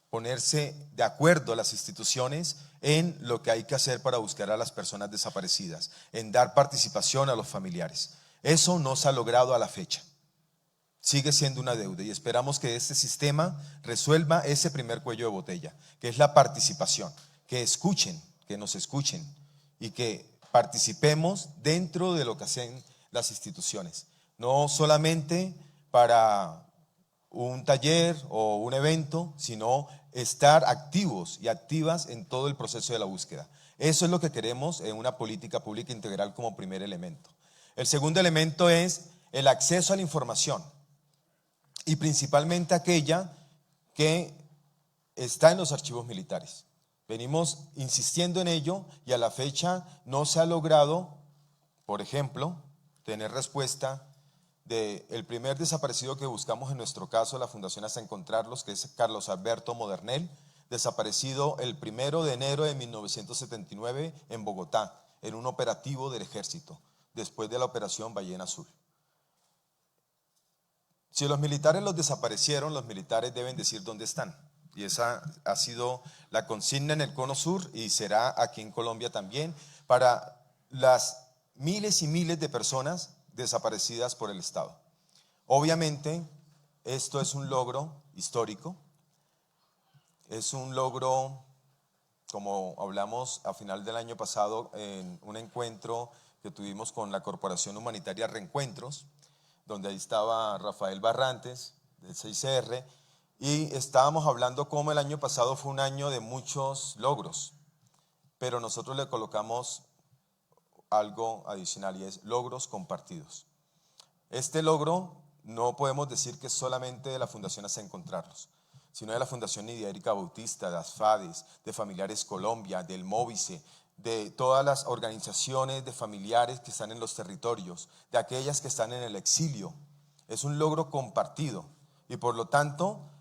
ponerse de acuerdo a las instituciones en lo que hay que hacer para buscar a las personas desaparecidas, en dar participación a los familiares. Eso no se ha logrado a la fecha. Sigue siendo una deuda y esperamos que este sistema resuelva ese primer cuello de botella, que es la participación, que escuchen, que nos escuchen y que participemos dentro de lo que hacen las instituciones, no solamente para un taller o un evento, sino estar activos y activas en todo el proceso de la búsqueda. Eso es lo que queremos en una política pública integral como primer elemento. El segundo elemento es el acceso a la información y principalmente aquella que está en los archivos militares. Venimos insistiendo en ello y a la fecha no se ha logrado, por ejemplo, tener respuesta del primer desaparecido que buscamos en nuestro caso, la Fundación Hasta Encontrarlos, que es Carlos Alberto Modernel, desaparecido el 1 de enero de 1979 en Bogotá, en un operativo del Ejército, después de la Operación Ballena Azul. Si los militares los desaparecieron, los militares deben decir dónde están. Y esa ha sido la consigna en el Cono Sur y será aquí en Colombia también para las miles y miles de personas desaparecidas por el Estado. Obviamente, esto es un logro histórico, es un logro, como hablamos a final del año pasado en un encuentro que tuvimos con la Corporación Humanitaria Reencuentros, donde ahí estaba Rafael Barrantes del 6CR, y estábamos hablando cómo el año pasado fue un año de muchos logros, pero nosotros le colocamos algo adicional y es logros compartidos. Este logro no podemos decir que es solamente de la Fundación Hasta Encontrarlos, sino de la Fundación Nidia Erika Bautista, de ASFADES, de Familiares Colombia, del Móvice, de todas las organizaciones de familiares que están en los territorios, de aquellas que están en el exilio. Es un logro compartido y por lo tanto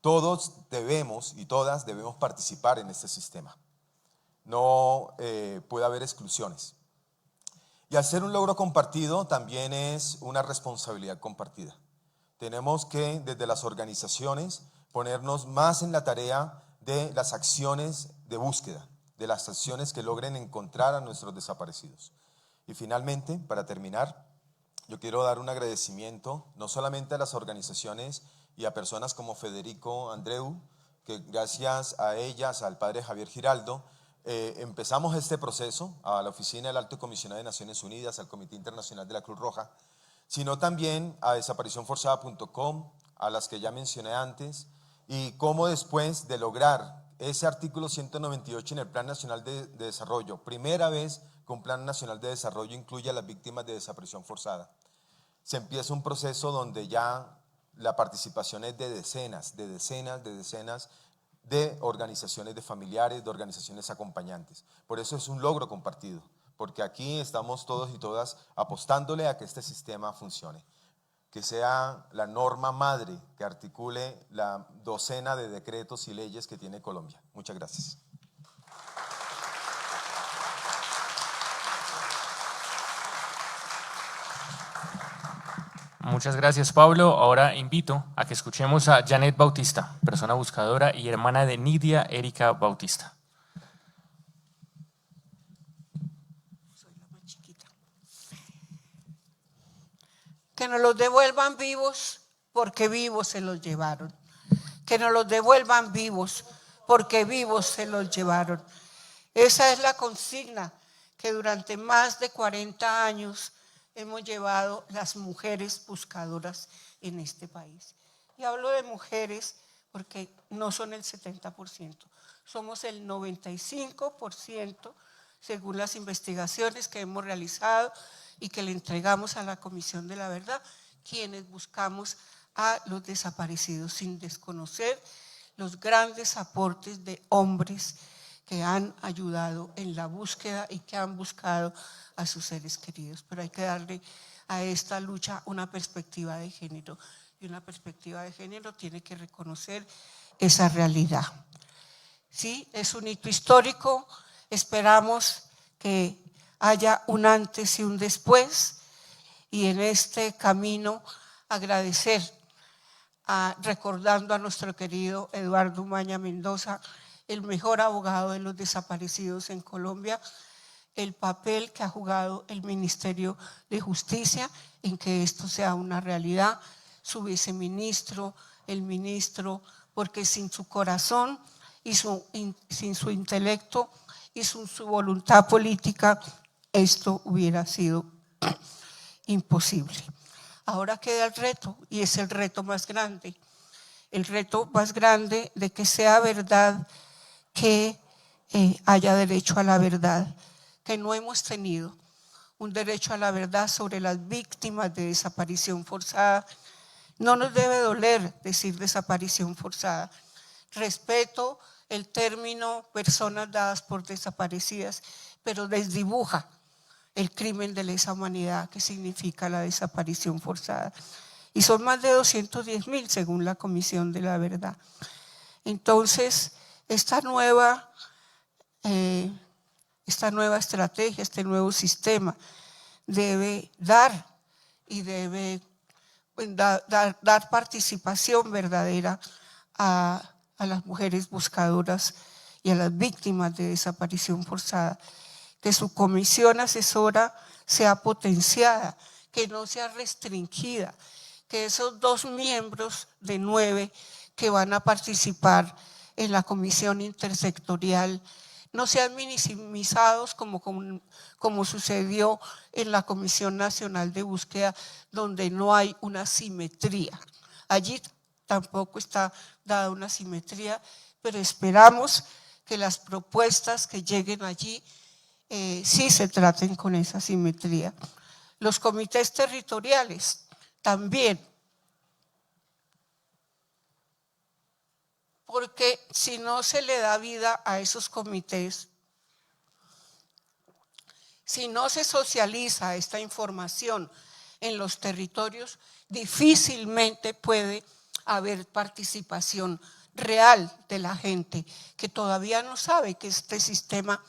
todos debemos y todas debemos participar en este sistema. No puede haber exclusiones. Y al ser un logro compartido también es una responsabilidad compartida. Tenemos que desde las organizaciones ponernos más en la tarea de las acciones de búsqueda, de las acciones que logren encontrar a nuestros desaparecidos. Y finalmente, para terminar, yo quiero dar un agradecimiento no solamente a las organizaciones y a personas como Federico Andreu, que gracias a ellas, al padre Javier Giraldo, empezamos este proceso, a la Oficina del Alto Comisionado de Naciones Unidas, al Comité Internacional de la Cruz Roja, sino también a desaparicionforzada.com, a las que ya mencioné antes, y cómo después de lograr ese artículo 198 en el Plan Nacional de Desarrollo, primera vez que un Plan Nacional de Desarrollo incluye a las víctimas de desaparición forzada, se empieza un proceso donde ya la participación es de decenas de organizaciones de familiares, de organizaciones acompañantes. Por eso es un logro compartido, porque aquí estamos todos y todas apostándole a que este sistema funcione, que sea la norma madre que articule la docena de decretos y leyes que tiene Colombia. Muchas gracias. Muchas gracias, Pablo. Ahora invito a que escuchemos a Janet Bautista, persona buscadora y hermana de Nidia Erika Bautista. Soy la más chiquita. Que nos los devuelvan vivos porque vivos se los llevaron. Que nos los devuelvan vivos porque vivos se los llevaron. Esa es la consigna que durante más de 40 años hemos llevado las mujeres buscadoras en este país. Y hablo de mujeres porque no son el 70%, somos el 95% según las investigaciones que hemos realizado y que le entregamos a la Comisión de la Verdad, quienes buscamos a los desaparecidos, sin desconocer los grandes aportes de hombres que han ayudado en la búsqueda y que han buscado a sus seres queridos. Pero hay que darle a esta lucha una perspectiva de género, y una perspectiva de género tiene que reconocer esa realidad. Sí, es un hito histórico, esperamos que haya un antes y un después, y en este camino agradecer, recordando a nuestro querido Eduardo Umaña Mendoza, el mejor abogado de los desaparecidos en Colombia, el papel que ha jugado el Ministerio de Justicia en que esto sea una realidad, su viceministro, el ministro, porque sin su corazón y sin su intelecto y sin su voluntad política, esto hubiera sido imposible. Ahora queda el reto, y es el reto más grande de que sea verdad, que haya derecho a la verdad, que no hemos tenido un derecho a la verdad sobre las víctimas de desaparición forzada. No nos debe doler decir desaparición forzada. Respeto el término personas dadas por desaparecidas, pero desdibuja el crimen de lesa humanidad que significa la desaparición forzada. Y son más de 210,000 según la Comisión de la Verdad. Entonces, esta nueva estrategia, este nuevo sistema debe dar participación verdadera a las mujeres buscadoras y a las víctimas de desaparición forzada, que su comisión asesora sea potenciada, que no sea restringida, que esos 2 miembros de 9 que van a participar en la comisión intersectorial no sean minimizados como sucedió en la Comisión Nacional de Búsqueda, donde no hay una simetría. Allí tampoco está dada una simetría, pero esperamos que las propuestas que lleguen allí sí se traten con esa simetría. Los comités territoriales también, porque si no se le da vida a esos comités, si no se socializa esta información en los territorios, difícilmente puede haber participación real de la gente, que todavía no sabe que este sistema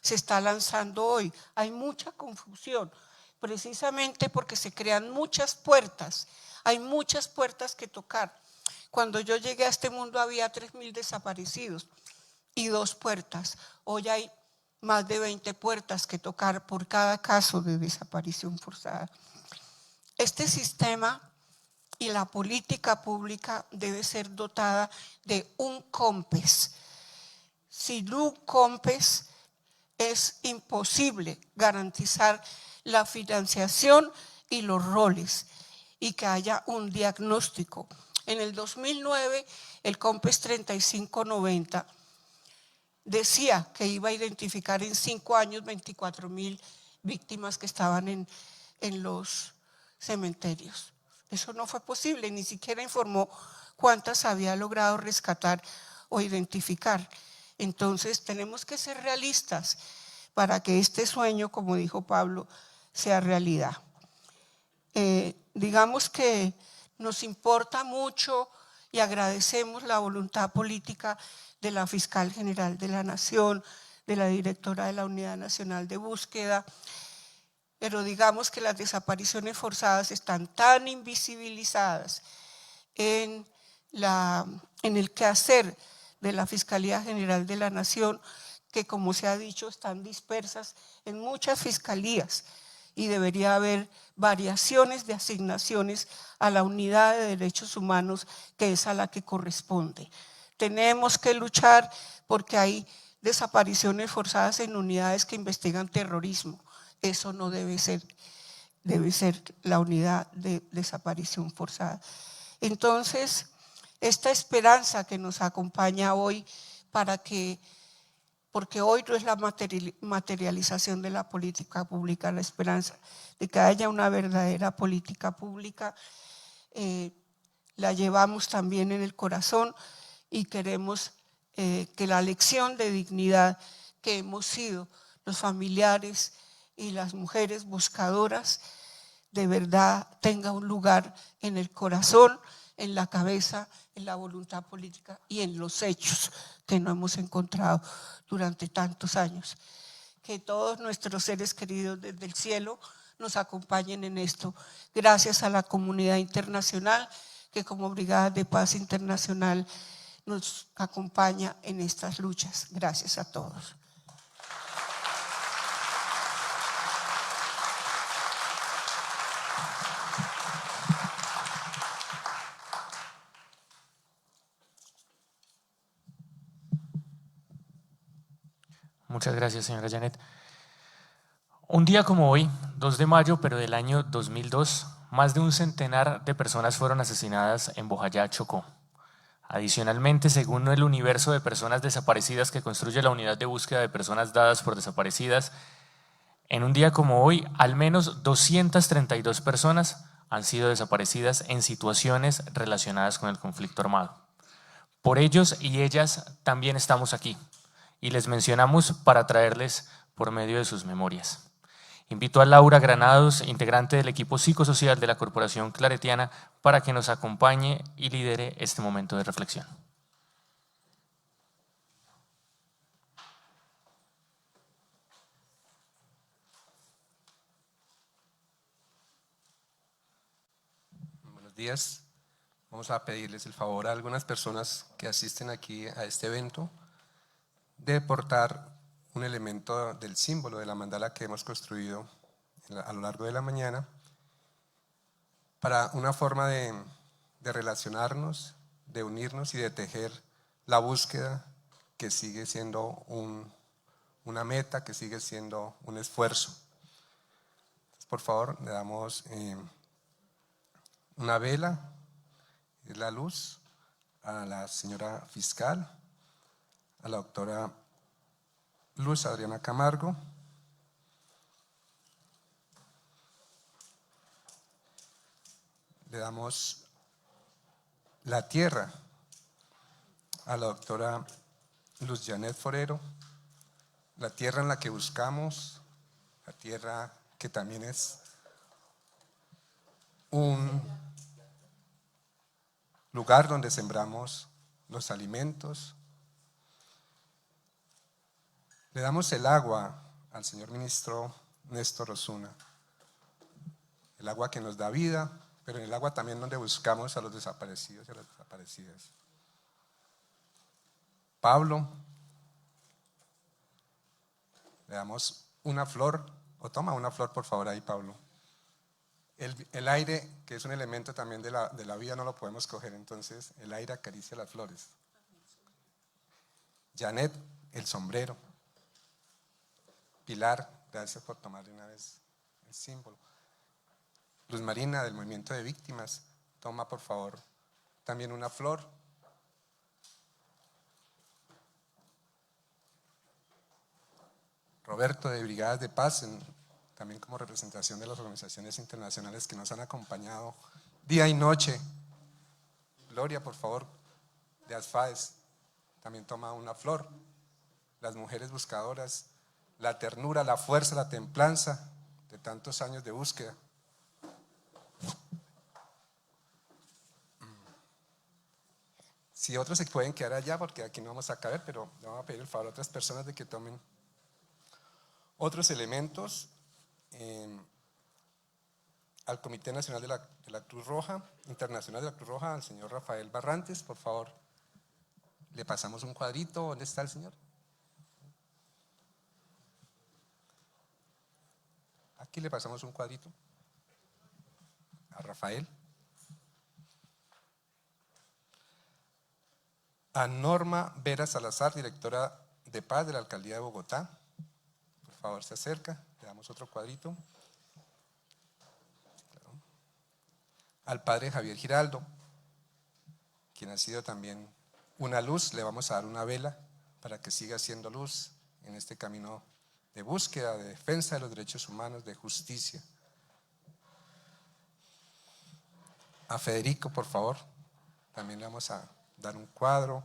se está lanzando hoy. Hay mucha confusión, precisamente porque se crean muchas puertas, hay muchas puertas que tocar. Cuando yo llegué a este mundo había 3,000 desaparecidos y 2 puertas. Hoy hay más de 20 puertas que tocar por cada caso de desaparición forzada. Este sistema y la política pública debe ser dotada de un COMPES. Sin un COMPES es imposible garantizar la financiación y los roles y que haya un diagnóstico. En el 2009, el COMPES 3590 decía que iba a identificar en 5 años 24,000 víctimas que estaban en los cementerios. Eso no fue posible, ni siquiera informó cuántas había logrado rescatar o identificar. Entonces tenemos que ser realistas para que este sueño, como dijo Pablo, sea realidad. Digamos que nos importa mucho y agradecemos la voluntad política de la Fiscal General de la Nación, de la directora de la Unidad Nacional de Búsqueda, pero digamos que las desapariciones forzadas están tan invisibilizadas en el quehacer de la Fiscalía General de la Nación, que como se ha dicho están dispersas en muchas fiscalías y debería haber variaciones de asignaciones a la unidad de derechos humanos que es a la que corresponde. Tenemos que luchar porque hay desapariciones forzadas en unidades que investigan terrorismo. Eso no debe ser la unidad de desaparición forzada. Entonces, esta esperanza que nos acompaña hoy para porque hoy no es la materialización de la política pública, la esperanza de que haya una verdadera política pública, la llevamos también en el corazón y queremos que la lección de dignidad que hemos sido los familiares y las mujeres buscadoras de verdad tenga un lugar en el corazón, en la cabeza, en la voluntad política y en los hechos que no hemos encontrado durante tantos años. Que todos nuestros seres queridos desde el cielo nos acompañen en esto. Gracias a la comunidad internacional que como Brigada de Paz Internacional nos acompaña en estas luchas. Gracias a todos. Muchas gracias, señora Janet. Un día como hoy, 2 de mayo, pero del año 2002, más de un centenar de personas fueron asesinadas en Bojayá, Chocó. Adicionalmente, según el universo de personas desaparecidas que construye la unidad de búsqueda de personas dadas por desaparecidas, en un día como hoy, al menos 232 personas han sido desaparecidas en situaciones relacionadas con el conflicto armado. Por ellos y ellas también estamos aquí y les mencionamos para traerles por medio de sus memorias. Invito a Laura Granados, integrante del equipo psicosocial de la Corporación Claretiana, para que nos acompañe y lidere este momento de reflexión. Buenos días. Vamos a pedirles el favor a algunas personas que asisten aquí a este evento de portar un elemento del símbolo de la mandala que hemos construido a lo largo de la mañana para una forma de relacionarnos, de unirnos y de tejer la búsqueda que sigue siendo una meta, que sigue siendo un esfuerzo. Entonces, por favor, le damos una vela, la luz, a la señora fiscal, a la doctora Luz Adriana Camargo, le damos la tierra a la doctora Luz Janet Forero, la tierra en la que buscamos, la tierra que también es un lugar donde sembramos los alimentos. Le damos el agua al señor ministro Néstor Osuna, el agua que nos da vida, pero en el agua también donde buscamos a los desaparecidos y a las desaparecidas. Pablo, le damos una flor, o toma una flor por favor ahí, Pablo. El aire, que es un elemento también de la vida, no lo podemos coger, entonces el aire acaricia las flores. Janet, el sombrero. Pilar, gracias por tomar de una vez el símbolo. Luz Marina, del Movimiento de Víctimas, toma por favor también una flor. Roberto, de Brigadas de Paz, también como representación de las organizaciones internacionales que nos han acompañado día y noche. Gloria, por favor, de ASFAES, también toma una flor. Las mujeres buscadoras, la ternura, la fuerza, la templanza de tantos años de búsqueda. Si otros se pueden quedar allá, porque aquí no vamos a caber, pero le vamos a pedir el favor a otras personas de que tomen otros elementos. Al Comité Nacional de la Cruz Roja, Internacional de la Cruz Roja, al señor Rafael Barrantes, por favor, le pasamos un cuadrito. ¿Dónde está el señor? Aquí le pasamos un cuadrito a Rafael. A Norma Vera Salazar, directora de Paz de la Alcaldía de Bogotá. Por favor, se acerca, le damos otro cuadrito. Al padre Javier Giraldo, quien ha sido también una luz, le vamos a dar una vela para que siga siendo luz en este camino de búsqueda, de defensa de los derechos humanos, de justicia. A Federico, por favor, también le vamos a dar un cuadro.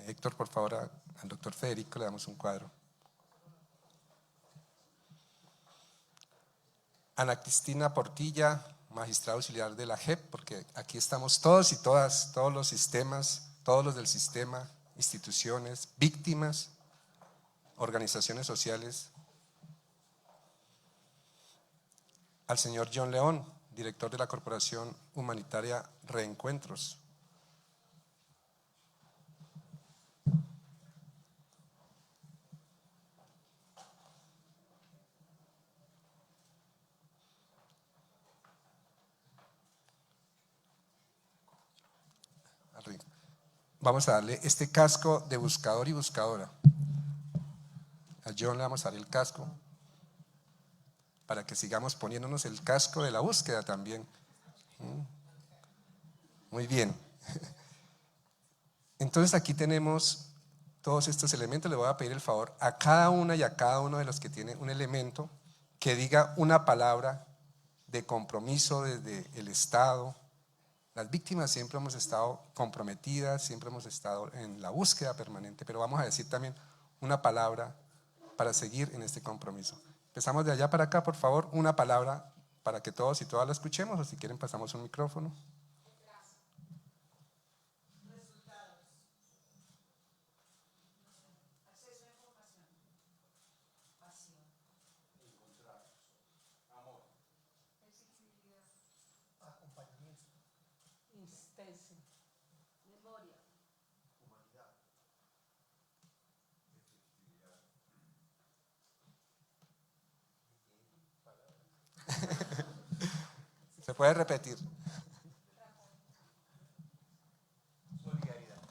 Héctor, por favor, al doctor Federico le damos un cuadro. Ana Cristina Portilla, magistrado auxiliar de la JEP, porque aquí estamos todos y todas, todos los sistemas, todos los del sistema, instituciones, víctimas, organizaciones sociales. Al señor John León, director de la Corporación Humanitaria Reencuentros. Vamos a darle este casco de buscador y buscadora. A John le vamos a dar el casco para que sigamos poniéndonos el casco de la búsqueda también. Muy bien. Entonces aquí tenemos todos estos elementos. Le voy a pedir el favor a cada una y a cada uno de los que tiene un elemento que diga una palabra de compromiso desde el Estado. Las víctimas siempre hemos estado comprometidas, siempre hemos estado en la búsqueda permanente, pero vamos a decir también una palabra para seguir en este compromiso. Empezamos de allá para acá, por favor, una palabra para que todos y todas la escuchemos, o si quieren pasamos un micrófono. Se puede repetir. Solidaridad.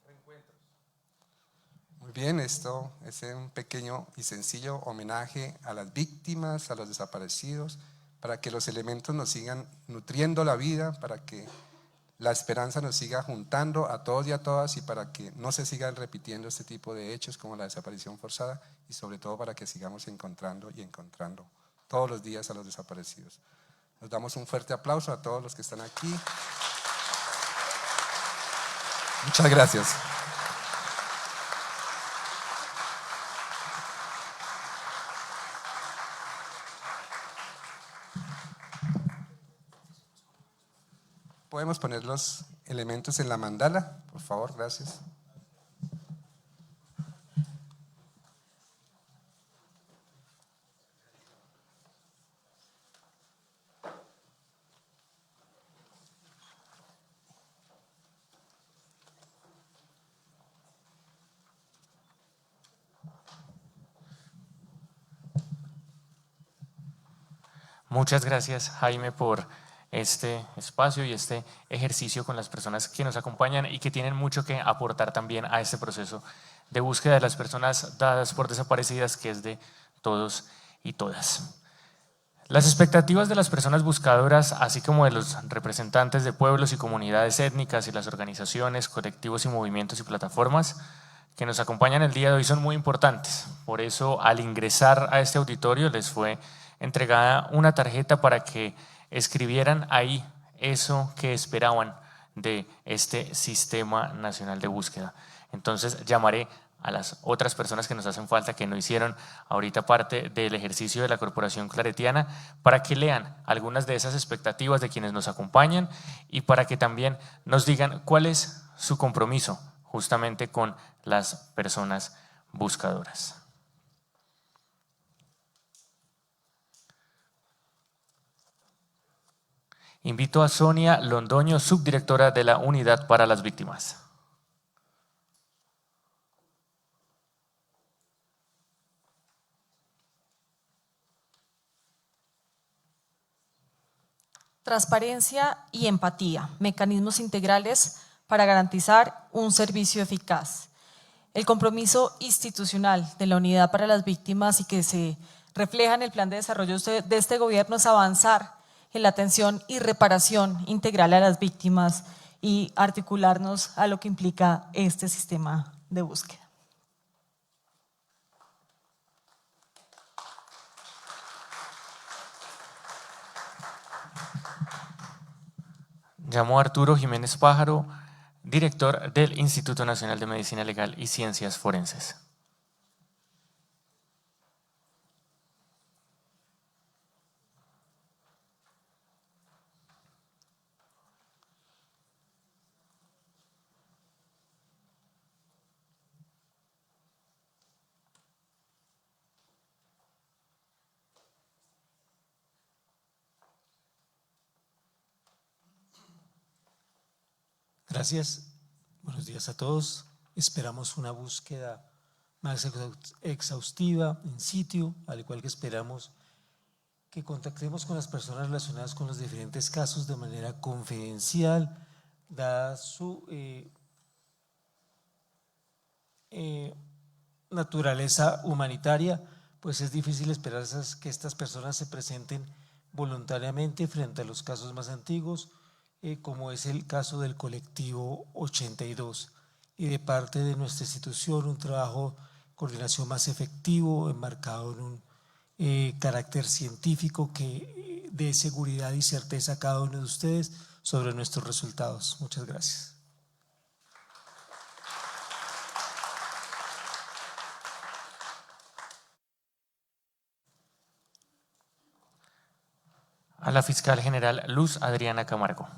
Reencuentros. Muy bien, esto es un pequeño y sencillo homenaje a las víctimas, a los desaparecidos, para que los elementos nos sigan nutriendo la vida, para que la esperanza nos siga juntando a todos y a todas y para que no se sigan repitiendo este tipo de hechos como la desaparición forzada y sobre todo para que sigamos encontrando y encontrando todos los días a los desaparecidos. Nos damos un fuerte aplauso a todos los que están aquí. Muchas gracias. ¿Podemos poner los elementos en la mandala? Por favor, gracias. Muchas gracias, Jaime, por este espacio y este ejercicio con las personas que nos acompañan y que tienen mucho que aportar también a este proceso de búsqueda de las personas dadas por desaparecidas, que es de todos y todas. Las expectativas de las personas buscadoras, así como de los representantes de pueblos y comunidades étnicas y las organizaciones, colectivos y movimientos y plataformas que nos acompañan el día de hoy son muy importantes. Por eso, al ingresar a este auditorio les fue entregada una tarjeta para que escribieran ahí eso que esperaban de este Sistema Nacional de Búsqueda. Entonces llamaré a las otras personas que nos hacen falta, que no hicieron ahorita parte del ejercicio de la Corporación Claretiana, para que lean algunas de esas expectativas de quienes nos acompañan y para que también nos digan cuál es su compromiso justamente con las personas buscadoras. Invito a Sonia Londoño, subdirectora de la Unidad para las Víctimas. Transparencia y empatía, mecanismos integrales para garantizar un servicio eficaz. El compromiso institucional de la Unidad para las Víctimas y que se reflejan el plan de desarrollo de este gobierno es avanzar en la atención y reparación integral a las víctimas y articularnos a lo que implica este sistema de búsqueda. Llamo a Arturo Jiménez Pájaro, director del Instituto Nacional de Medicina Legal y Ciencias Forenses. Gracias. Buenos días a todos. Esperamos una búsqueda más exhaustiva, in situ, al igual que esperamos que contactemos con las personas relacionadas con los diferentes casos de manera confidencial, dada su naturaleza humanitaria, pues es difícil esperar que estas personas se presenten voluntariamente frente a los casos más antiguos, como es el caso del colectivo 82, y de parte de nuestra institución un trabajo de coordinación más efectivo, enmarcado en un carácter científico que dé seguridad y certeza a cada uno de ustedes sobre nuestros resultados. Muchas gracias. A la fiscal general Luz Adriana Camargo.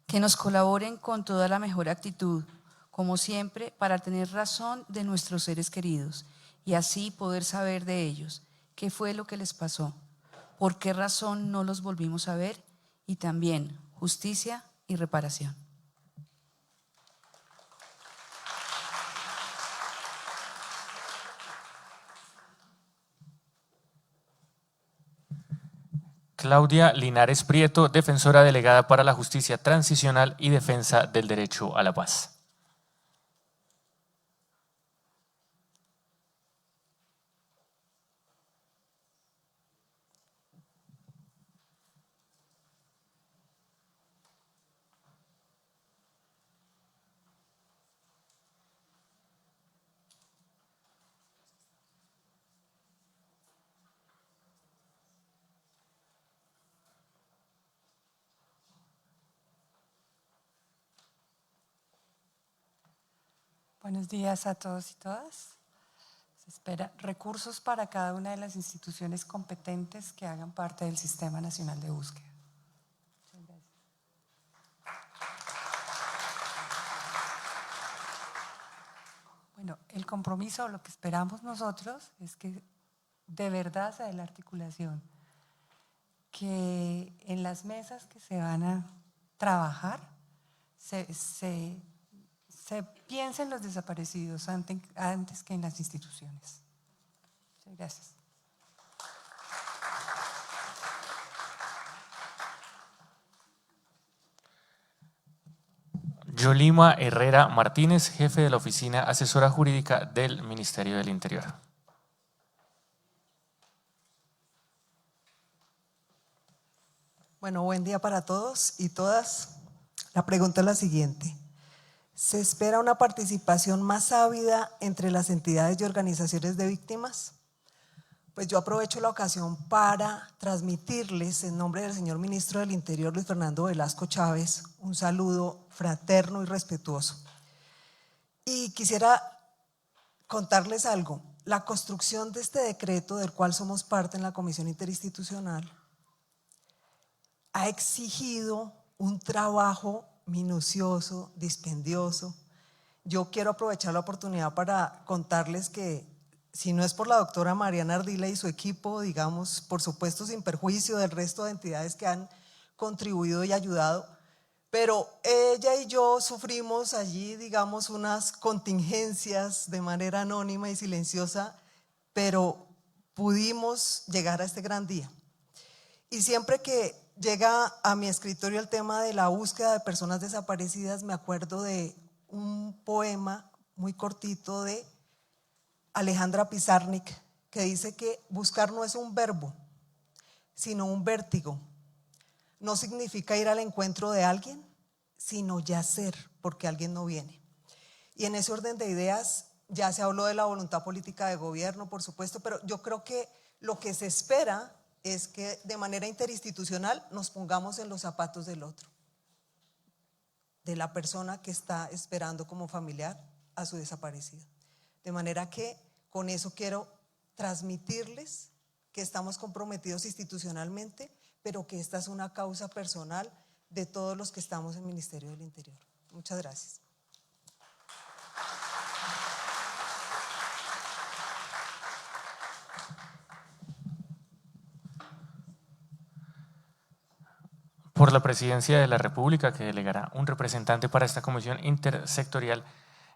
Que nos colaboren con toda la mejor actitud, como siempre, para tener razón de nuestros seres queridos y así poder saber de ellos qué fue lo que les pasó, por qué razón no los volvimos a ver y también justicia y reparación. Claudia Linares Prieto, defensora delegada para la Justicia Transicional y Defensa del Derecho a la Paz. Buenos días a todos y todas. Se espera recursos para cada una de las instituciones competentes que hagan parte del Sistema Nacional de Búsqueda. Muchas gracias. Bueno, el compromiso, lo que esperamos nosotros es que de verdad se dé la articulación, que en las mesas que se van a trabajar se piense en los desaparecidos antes que en las instituciones. Muchas gracias. Yolima Herrera Martínez, jefe de la Oficina Asesora Jurídica del Ministerio del Interior. Bueno, buen día para todos y todas. La pregunta es la siguiente. ¿Se espera una participación más ávida entre las entidades y organizaciones de víctimas? Pues yo aprovecho la ocasión para transmitirles en nombre del señor Ministro del Interior, Luis Fernando Velasco Chávez, un saludo fraterno y respetuoso. Y quisiera contarles algo. La construcción de este decreto, del cual somos parte en la Comisión Interinstitucional, ha exigido un trabajo minucioso, dispendioso. Yo quiero aprovechar la oportunidad para contarles que si no es por la doctora Mariana Ardila y su equipo, digamos, por supuesto sin perjuicio del resto de entidades que han contribuido y ayudado, pero ella y yo sufrimos allí, digamos, unas contingencias de manera anónima y silenciosa, pero pudimos llegar a este gran día. Y siempre que llega a mi escritorio el tema de la búsqueda de personas desaparecidas, me acuerdo de un poema muy cortito de Alejandra Pizarnik, que dice que buscar no es un verbo, sino un vértigo. No significa ir al encuentro de alguien, sino yacer, porque alguien no viene. Y en ese orden de ideas ya se habló de la voluntad política de gobierno, por supuesto, pero yo creo que lo que se espera es que de manera interinstitucional nos pongamos en los zapatos del otro, de la persona que está esperando como familiar a su desaparecido. De manera que con eso quiero transmitirles que estamos comprometidos institucionalmente, pero que esta es una causa personal de todos los que estamos en el Ministerio del Interior. Muchas gracias. Por la Presidencia de la República, que delegará un representante para esta comisión intersectorial,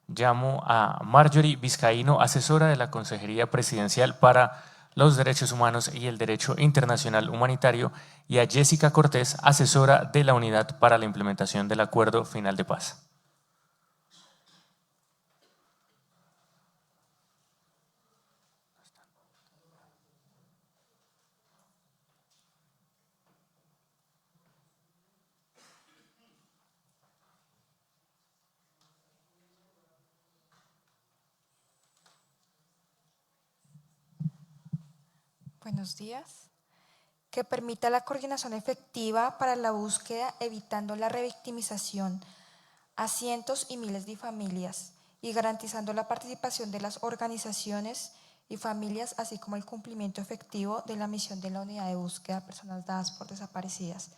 llamo a Marjorie Vizcaíno, asesora de la Consejería Presidencial para los Derechos Humanos y el Derecho Internacional Humanitario, y a Jessica Cortés, asesora de la Unidad para la Implementación del Acuerdo Final de Paz. Buenos días. Que permita la coordinación efectiva para la búsqueda, evitando la revictimización a cientos y miles de familias y garantizando la participación de las organizaciones y familias, así como el cumplimiento efectivo de la misión de la Unidad de Búsqueda de Personas Dadas por Desaparecidas.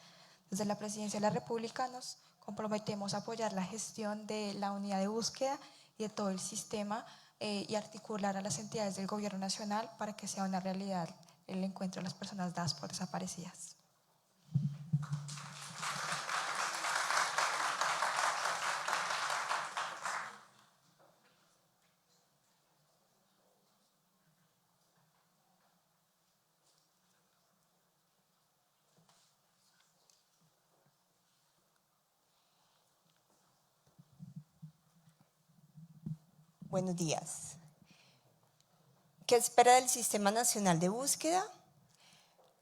Desde la Presidencia de la República nos comprometemos a apoyar la gestión de la Unidad de Búsqueda y de todo el sistema y articular a las entidades del Gobierno Nacional para que sea una realidad el encuentro de las personas dadas por desaparecidas. Buenos días. ¿Qué espera del Sistema Nacional de Búsqueda?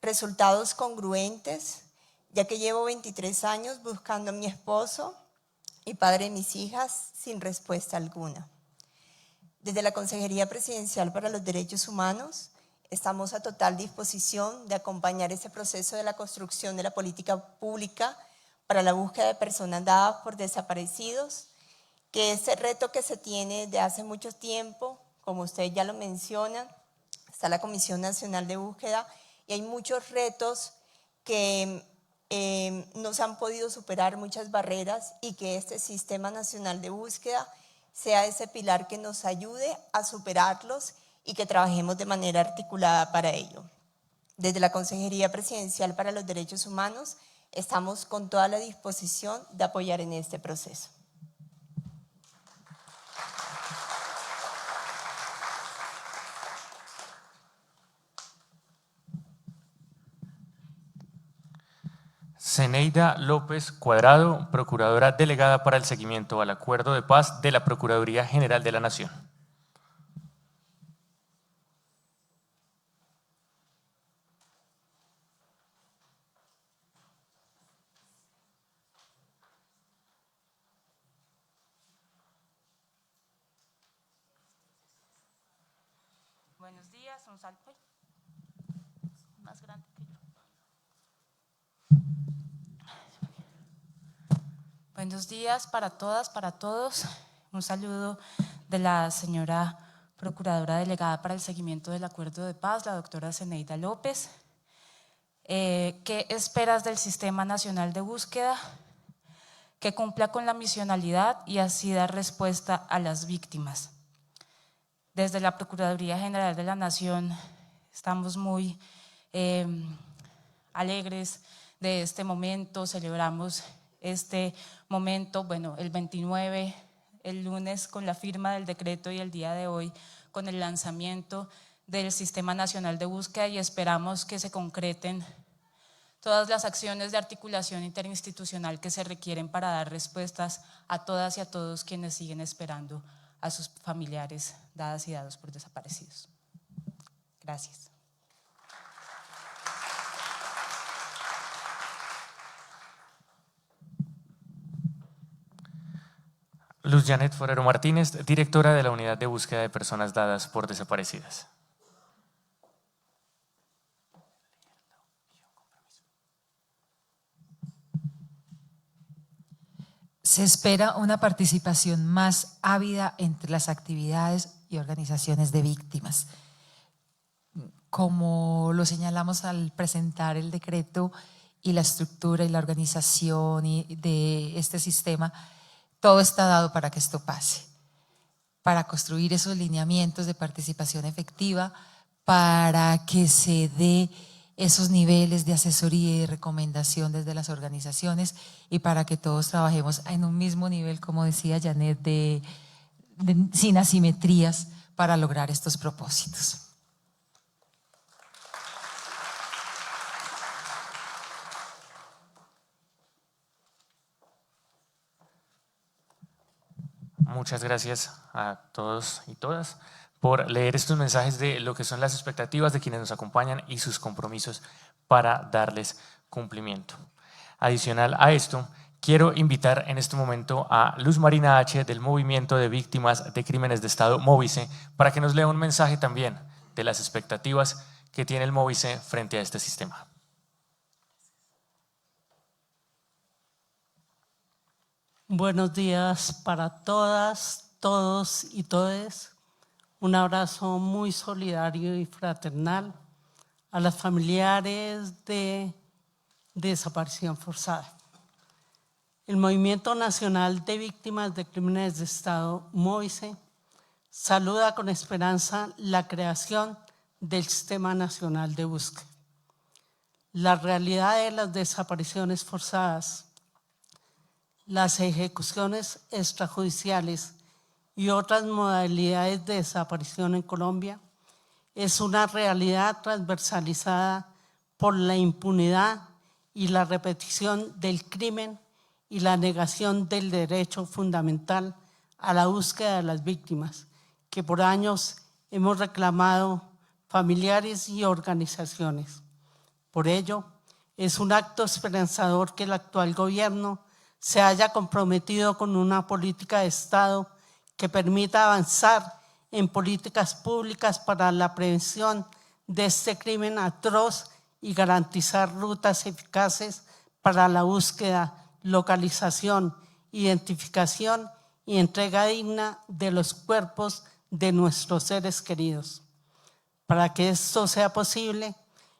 Resultados congruentes, ya que llevo 23 años buscando a mi esposo y padre de mis hijas sin respuesta alguna. Desde la Consejería Presidencial para los Derechos Humanos estamos a total disposición de acompañar ese proceso de la construcción de la política pública para la búsqueda de personas dadas por desaparecidos, que ese reto que se tiene desde hace mucho tiempo, como ustedes ya lo mencionan, está la Comisión Nacional de Búsqueda y hay muchos retos que no se han podido superar, muchas barreras, y que este Sistema Nacional de Búsqueda sea ese pilar que nos ayude a superarlos y que trabajemos de manera articulada para ello. Desde la Consejería Presidencial para los Derechos Humanos estamos con toda la disposición de apoyar en este proceso. Zeneida López Cuadrado, Procuradora Delegada para el Seguimiento al Acuerdo de Paz de la Procuraduría General de la Nación. Buenos días, un saludo más grande que yo. Buenos días para todas, para todos. Un saludo de la señora Procuradora Delegada para el Seguimiento del Acuerdo de Paz, la doctora Zeneida López. ¿Qué esperas del Sistema Nacional de Búsqueda? Que cumpla con la misionalidad y así dar respuesta a las víctimas. Desde la Procuraduría General de la Nación estamos muy alegres de este momento, celebramos este momento, bueno, el 29, el lunes, con la firma del decreto, y el día de hoy con el lanzamiento del Sistema Nacional de Búsqueda, y esperamos que se concreten todas las acciones de articulación interinstitucional que se requieren para dar respuestas a todas y a todos quienes siguen esperando a sus familiares dadas y dados por desaparecidos. Gracias. Luz Janet Forero Martínez, directora de la Unidad de Búsqueda de Personas Dadas por Desaparecidas. Se espera una participación más ávida entre las actividades y organizaciones de víctimas. Como lo señalamos al presentar el decreto y la estructura y la organización de este sistema, todo está dado para que esto pase, para construir esos lineamientos de participación efectiva, para que se dé esos niveles de asesoría y de recomendación desde las organizaciones y para que todos trabajemos en un mismo nivel, como decía Janet, sin asimetrías para lograr estos propósitos. Muchas gracias a todos y todas por leer estos mensajes de lo que son las expectativas de quienes nos acompañan y sus compromisos para darles cumplimiento. Adicional a esto, quiero invitar en este momento a Luz Marina H. del Movimiento de Víctimas de Crímenes de Estado, Móvice, para que nos lea un mensaje también de las expectativas que tiene el Móvice frente a este sistema. Buenos días para todas, todos y todes. Un abrazo muy solidario y fraternal a las familiares de desaparición forzada. El Movimiento Nacional de Víctimas de Crímenes de Estado, MOVICE, saluda con esperanza la creación del Sistema Nacional de Búsqueda. La realidad de las desapariciones forzadas, las ejecuciones extrajudiciales y otras modalidades de desaparición en Colombia es una realidad transversalizada por la impunidad y la repetición del crimen y la negación del derecho fundamental a la búsqueda de las víctimas, que por años hemos reclamado familiares y organizaciones. Por ello, es un acto esperanzador que el actual gobierno se haya comprometido con una política de Estado que permita avanzar en políticas públicas para la prevención de este crimen atroz y garantizar rutas eficaces para la búsqueda, localización, identificación y entrega digna de los cuerpos de nuestros seres queridos. Para que esto sea posible,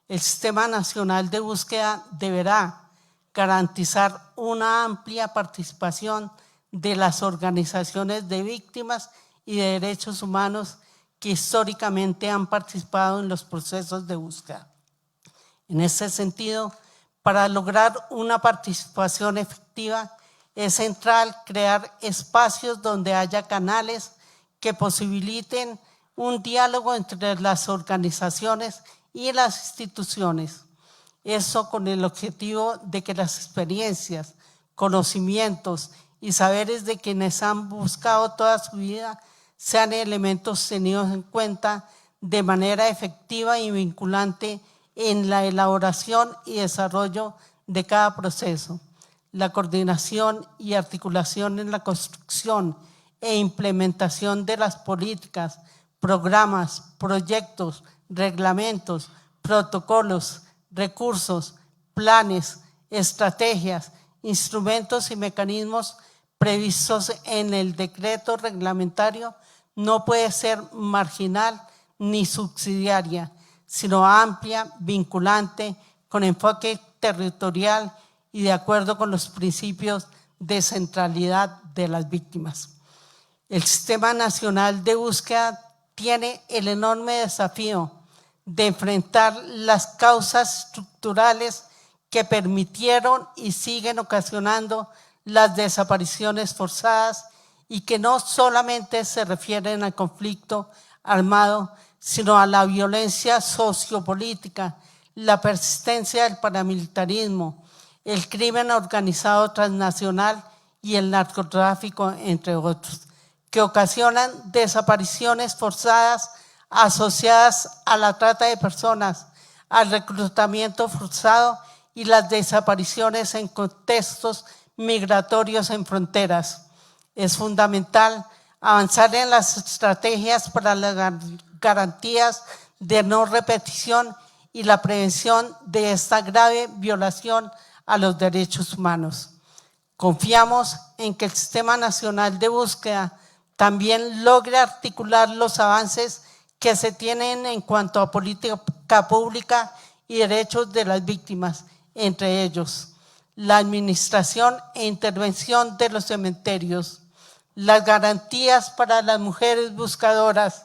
el Sistema Nacional de Búsqueda deberá garantizar una amplia participación de las organizaciones de víctimas y de derechos humanos que históricamente han participado en los procesos de búsqueda. En ese sentido, para lograr una participación efectiva, es central crear espacios donde haya canales que posibiliten un diálogo entre las organizaciones y las instituciones. Eso con el objetivo de que las experiencias, conocimientos y saberes de quienes han buscado toda su vida sean elementos tenidos en cuenta de manera efectiva y vinculante en la elaboración y desarrollo de cada proceso. La coordinación y articulación en la construcción e implementación de las políticas, programas, proyectos, reglamentos, protocolos, recursos, planes, estrategias, instrumentos y mecanismos previstos en el decreto reglamentario no puede ser marginal ni subsidiaria, sino amplia, vinculante, con enfoque territorial y de acuerdo con los principios de centralidad de las víctimas. El Sistema Nacional de Búsqueda tiene el enorme desafío de enfrentar las causas estructurales que permitieron y siguen ocasionando las desapariciones forzadas y que no solamente se refieren al conflicto armado, sino a la violencia sociopolítica, la persistencia del paramilitarismo, el crimen organizado transnacional y el narcotráfico, entre otros, que ocasionan desapariciones forzadas asociadas a la trata de personas, al reclutamiento forzado y las desapariciones en contextos migratorios en fronteras. Es fundamental avanzar en las estrategias para las garantías de no repetición y la prevención de esta grave violación a los derechos humanos. Confiamos en que el Sistema Nacional de Búsqueda también logre articular los avances que se tienen en cuanto a política pública y derechos de las víctimas, entre ellos la administración e intervención de los cementerios, las garantías para las mujeres buscadoras,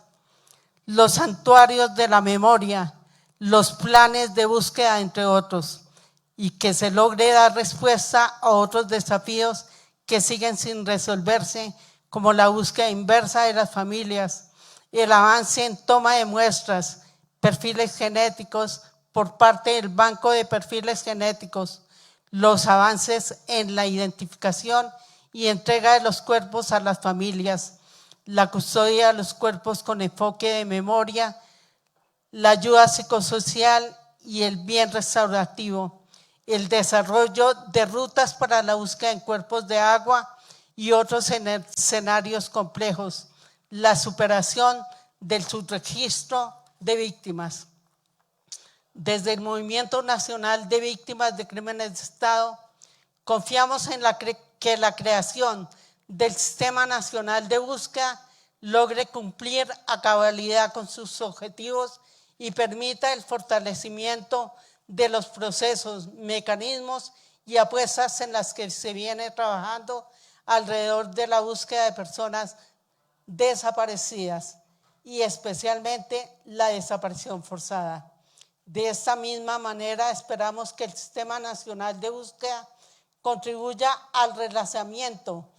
los santuarios de la memoria, los planes de búsqueda, entre otros, y que se logre dar respuesta a otros desafíos que siguen sin resolverse, como la búsqueda inversa de las familias, el avance en toma de muestras, perfiles genéticos por parte del Banco de Perfiles Genéticos, los avances en la identificación y entrega de los cuerpos a las familias, la custodia de los cuerpos con enfoque de memoria, la ayuda psicosocial y el bien restaurativo, el desarrollo de rutas para la búsqueda en cuerpos de agua y otros escenarios complejos, la superación del subregistro de víctimas. Desde el Movimiento Nacional de Víctimas de Crímenes de Estado, confiamos en que la creación del Sistema Nacional de Búsqueda logre cumplir a cabalidad con sus objetivos y permita el fortalecimiento de los procesos, mecanismos y apuestas en las que se viene trabajando alrededor de la búsqueda de personas desaparecidas y especialmente la desaparición forzada. De esta misma manera esperamos que el Sistema Nacional de Búsqueda contribuya al relacionamiento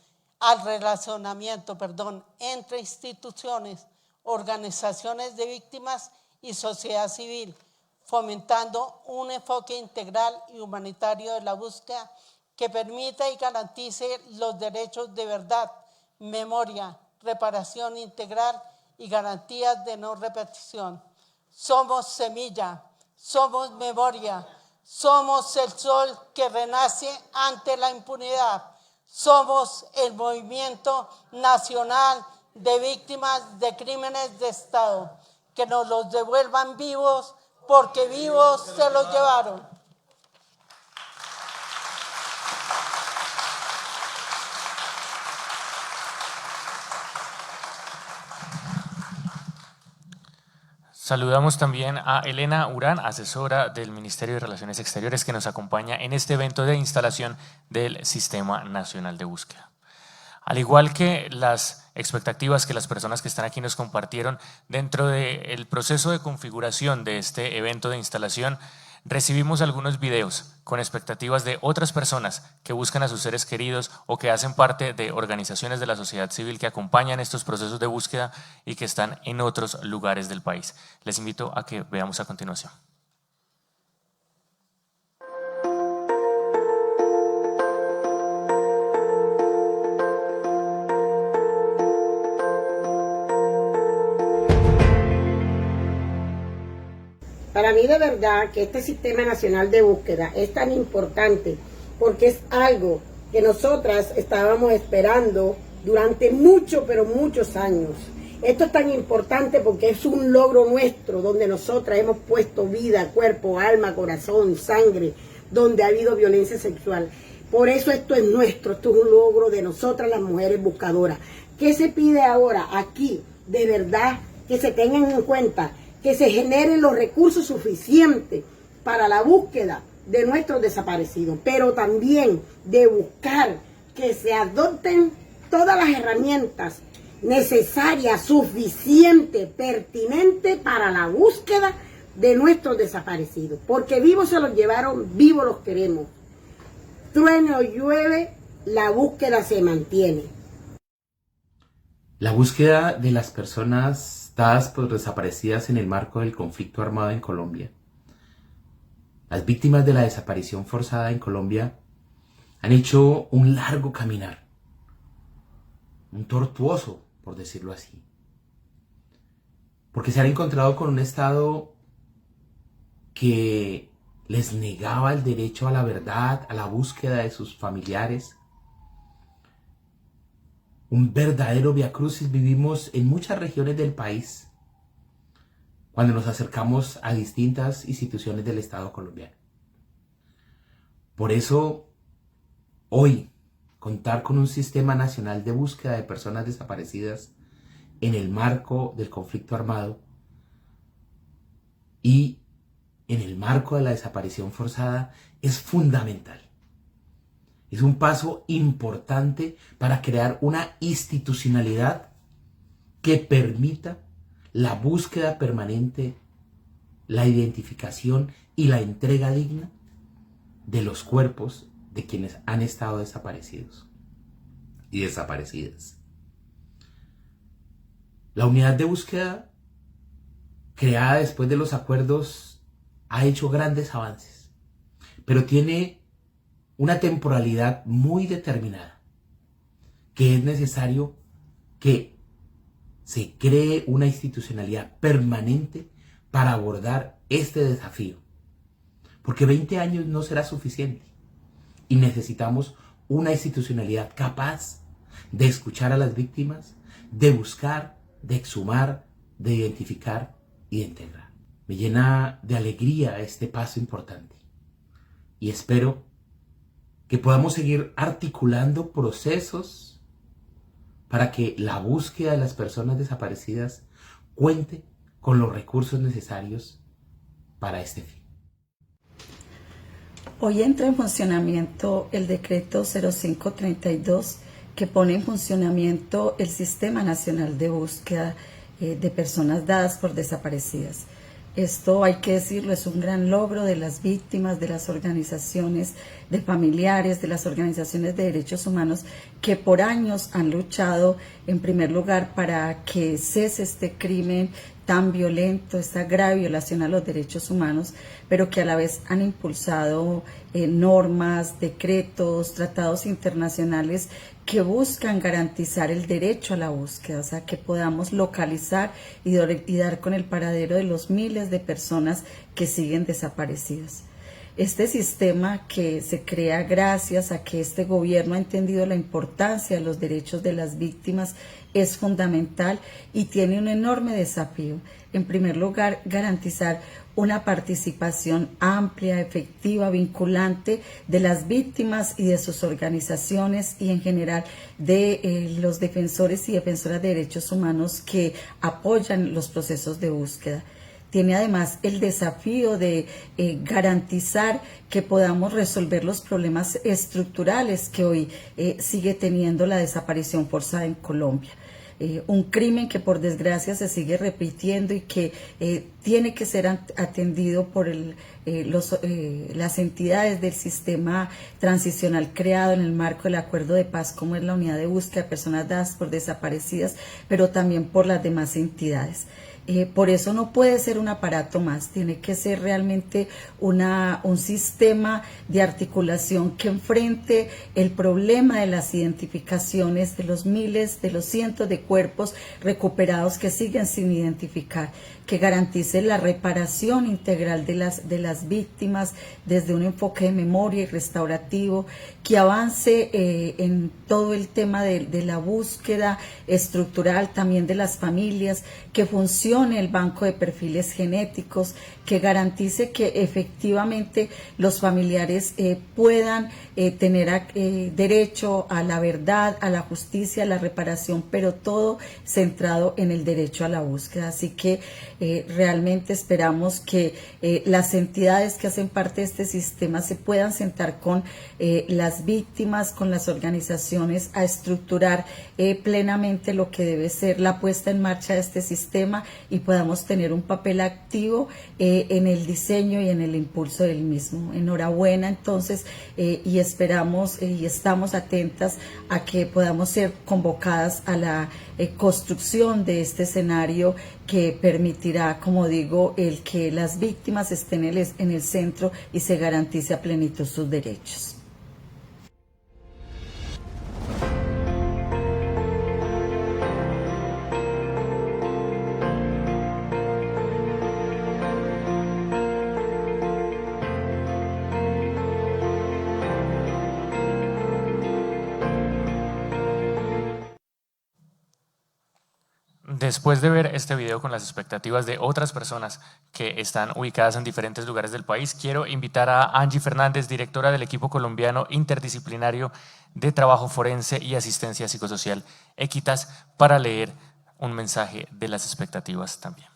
entre instituciones, organizaciones de víctimas y sociedad civil, fomentando un enfoque integral y humanitario de la búsqueda que permita y garantice los derechos de verdad, memoria, reparación integral y garantías de no repetición. Somos semilla, somos memoria, somos el sol que renace ante la impunidad. Somos el Movimiento Nacional de Víctimas de Crímenes de Estado. Que nos los devuelvan vivos, porque vivos se los llevaron. Saludamos también a Elena Urán, asesora del Ministerio de Relaciones Exteriores, que nos acompaña en este evento de instalación del Sistema Nacional de Búsqueda. Al igual que las expectativas que las personas que están aquí nos compartieron dentro del proceso de configuración de este evento de instalación, recibimos algunos videos con expectativas de otras personas que buscan a sus seres queridos o que hacen parte de organizaciones de la sociedad civil que acompañan estos procesos de búsqueda y que están en otros lugares del país. Les invito a que veamos a continuación. Para mí de verdad que este Sistema Nacional de Búsqueda es tan importante porque es algo que nosotras estábamos esperando durante muchos, pero muchos años. Esto es tan importante porque es un logro nuestro, donde nosotras hemos puesto vida, cuerpo, alma, corazón, sangre, donde ha habido violencia sexual. Por eso esto es nuestro, esto es un logro de nosotras las mujeres buscadoras. ¿Qué se pide ahora aquí? De verdad que se tengan en cuenta que se generen los recursos suficientes para la búsqueda de nuestros desaparecidos, pero también de buscar que se adopten todas las herramientas necesarias, suficientes, pertinentes para la búsqueda de nuestros desaparecidos, porque vivos se los llevaron, vivos los queremos. Truene o llueve, la búsqueda se mantiene. La búsqueda de las personas dadas por desaparecidas en el marco del conflicto armado en Colombia Las víctimas de la desaparición forzada en Colombia han hecho un largo caminar, un tortuoso, por decirlo así, porque se han encontrado con un Estado que les negaba el derecho a la verdad, a la búsqueda de sus familiares. Un verdadero viacrucis vivimos en muchas regiones del país cuando nos acercamos a distintas instituciones del Estado colombiano. Por eso, hoy, contar con un sistema nacional de búsqueda de personas desaparecidas en el marco del conflicto armado y en el marco de la desaparición forzada es fundamental. Es un paso importante para crear una institucionalidad que permita la búsqueda permanente, la identificación y la entrega digna de los cuerpos de quienes han estado desaparecidos y desaparecidas. La unidad de búsqueda creada después de los acuerdos ha hecho grandes avances, pero tiene una temporalidad muy determinada, que es necesario que se cree una institucionalidad permanente para abordar este desafío, porque 20 años no será suficiente y necesitamos una institucionalidad capaz de escuchar a las víctimas, de buscar, de exhumar, de identificar y de integrar. Me llena de alegría este paso importante y espero que podamos seguir articulando procesos para que la búsqueda de las personas desaparecidas cuente con los recursos necesarios para este fin. Hoy entra en funcionamiento el decreto 0532 que pone en funcionamiento el Sistema Nacional de Búsqueda de Personas Dadas por Desaparecidas. Esto, hay que decirlo, es un gran logro de las víctimas, de las organizaciones de familiares, de las organizaciones de derechos humanos que por años han luchado, en primer lugar, para que cese este crimen tan violento, esta grave violación a los derechos humanos, pero que a la vez han impulsado normas, decretos, tratados internacionales que buscan garantizar el derecho a la búsqueda, o sea, que podamos localizar y dar con el paradero de los miles de personas que siguen desaparecidas. Este sistema que se crea gracias a que este gobierno ha entendido la importancia de los derechos de las víctimas es fundamental y tiene un enorme desafío. En primer lugar, garantizar una participación amplia, efectiva, vinculante de las víctimas y de sus organizaciones y en general de los defensores y defensoras de derechos humanos que apoyan los procesos de búsqueda. Tiene además el desafío de garantizar que podamos resolver los problemas estructurales que hoy sigue teniendo la desaparición forzada en Colombia. Un crimen que por desgracia se sigue repitiendo y que tiene que ser atendido por las entidades del sistema transicional creado en el marco del acuerdo de paz, como es la unidad de búsqueda de personas dadas por desaparecidas, pero también por las demás entidades. Por eso no puede ser un aparato más, tiene que ser realmente un sistema de articulación que enfrente el problema de las identificaciones de los miles, de los cientos de cuerpos recuperados que siguen sin identificar, que garantice la reparación integral de las víctimas desde un enfoque de memoria y restaurativo, que avance en todo el tema de la búsqueda estructural también de las familias, que funcione el banco de perfiles genéticos, que garantice que efectivamente los familiares puedan tener derecho a la verdad, a la justicia, a la reparación, pero todo centrado en el derecho a la búsqueda. Así que realmente esperamos que las entidades que hacen parte de este sistema se puedan sentar con las víctimas, con las organizaciones, a estructurar plenamente lo que debe ser la puesta en marcha de este sistema y podamos tener un papel activo en el diseño y en el impulso del mismo. Enhorabuena entonces y esperamos y estamos atentas a que podamos ser convocadas a la construcción de este escenario que permitirá permitirá, como digo, el que las víctimas estén en el centro y se garantice a plenitud sus derechos. Después de ver este video con las expectativas de otras personas que están ubicadas en diferentes lugares del país, quiero invitar a Angie Fernández, directora del equipo colombiano interdisciplinario de trabajo forense y asistencia psicosocial Equitas, para leer un mensaje de las expectativas también.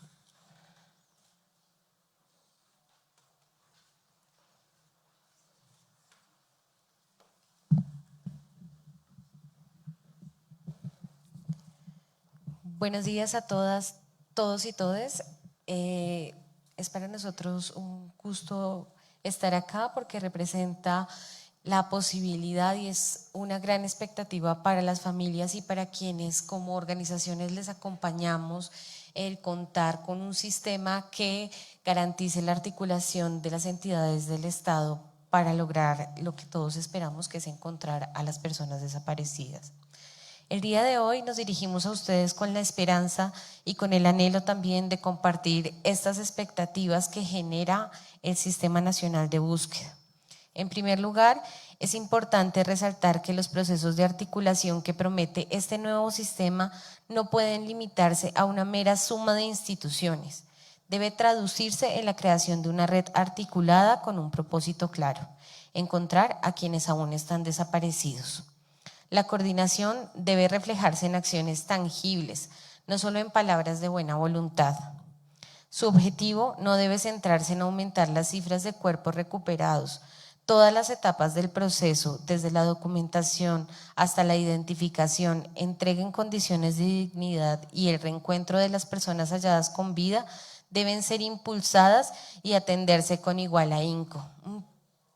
Buenos días a todas, todos y todes. Es para nosotros un gusto estar acá porque representa la posibilidad y es una gran expectativa para las familias y para quienes como organizaciones les acompañamos el contar con un sistema que garantice la articulación de las entidades del Estado para lograr lo que todos esperamos, que es encontrar a las personas desaparecidas. El día de hoy nos dirigimos a ustedes con la esperanza y con el anhelo también de compartir estas expectativas que genera el Sistema Nacional de Búsqueda. En primer lugar, es importante resaltar que los procesos de articulación que promete este nuevo sistema no pueden limitarse a una mera suma de instituciones. Debe traducirse en la creación de una red articulada con un propósito claro: encontrar a quienes aún están desaparecidos. La coordinación debe reflejarse en acciones tangibles, no solo en palabras de buena voluntad. Su objetivo no debe centrarse en aumentar las cifras de cuerpos recuperados. Todas las etapas del proceso, desde la documentación hasta la identificación, entrega en condiciones de dignidad y el reencuentro de las personas halladas con vida, deben ser impulsadas y atenderse con igual ahínco.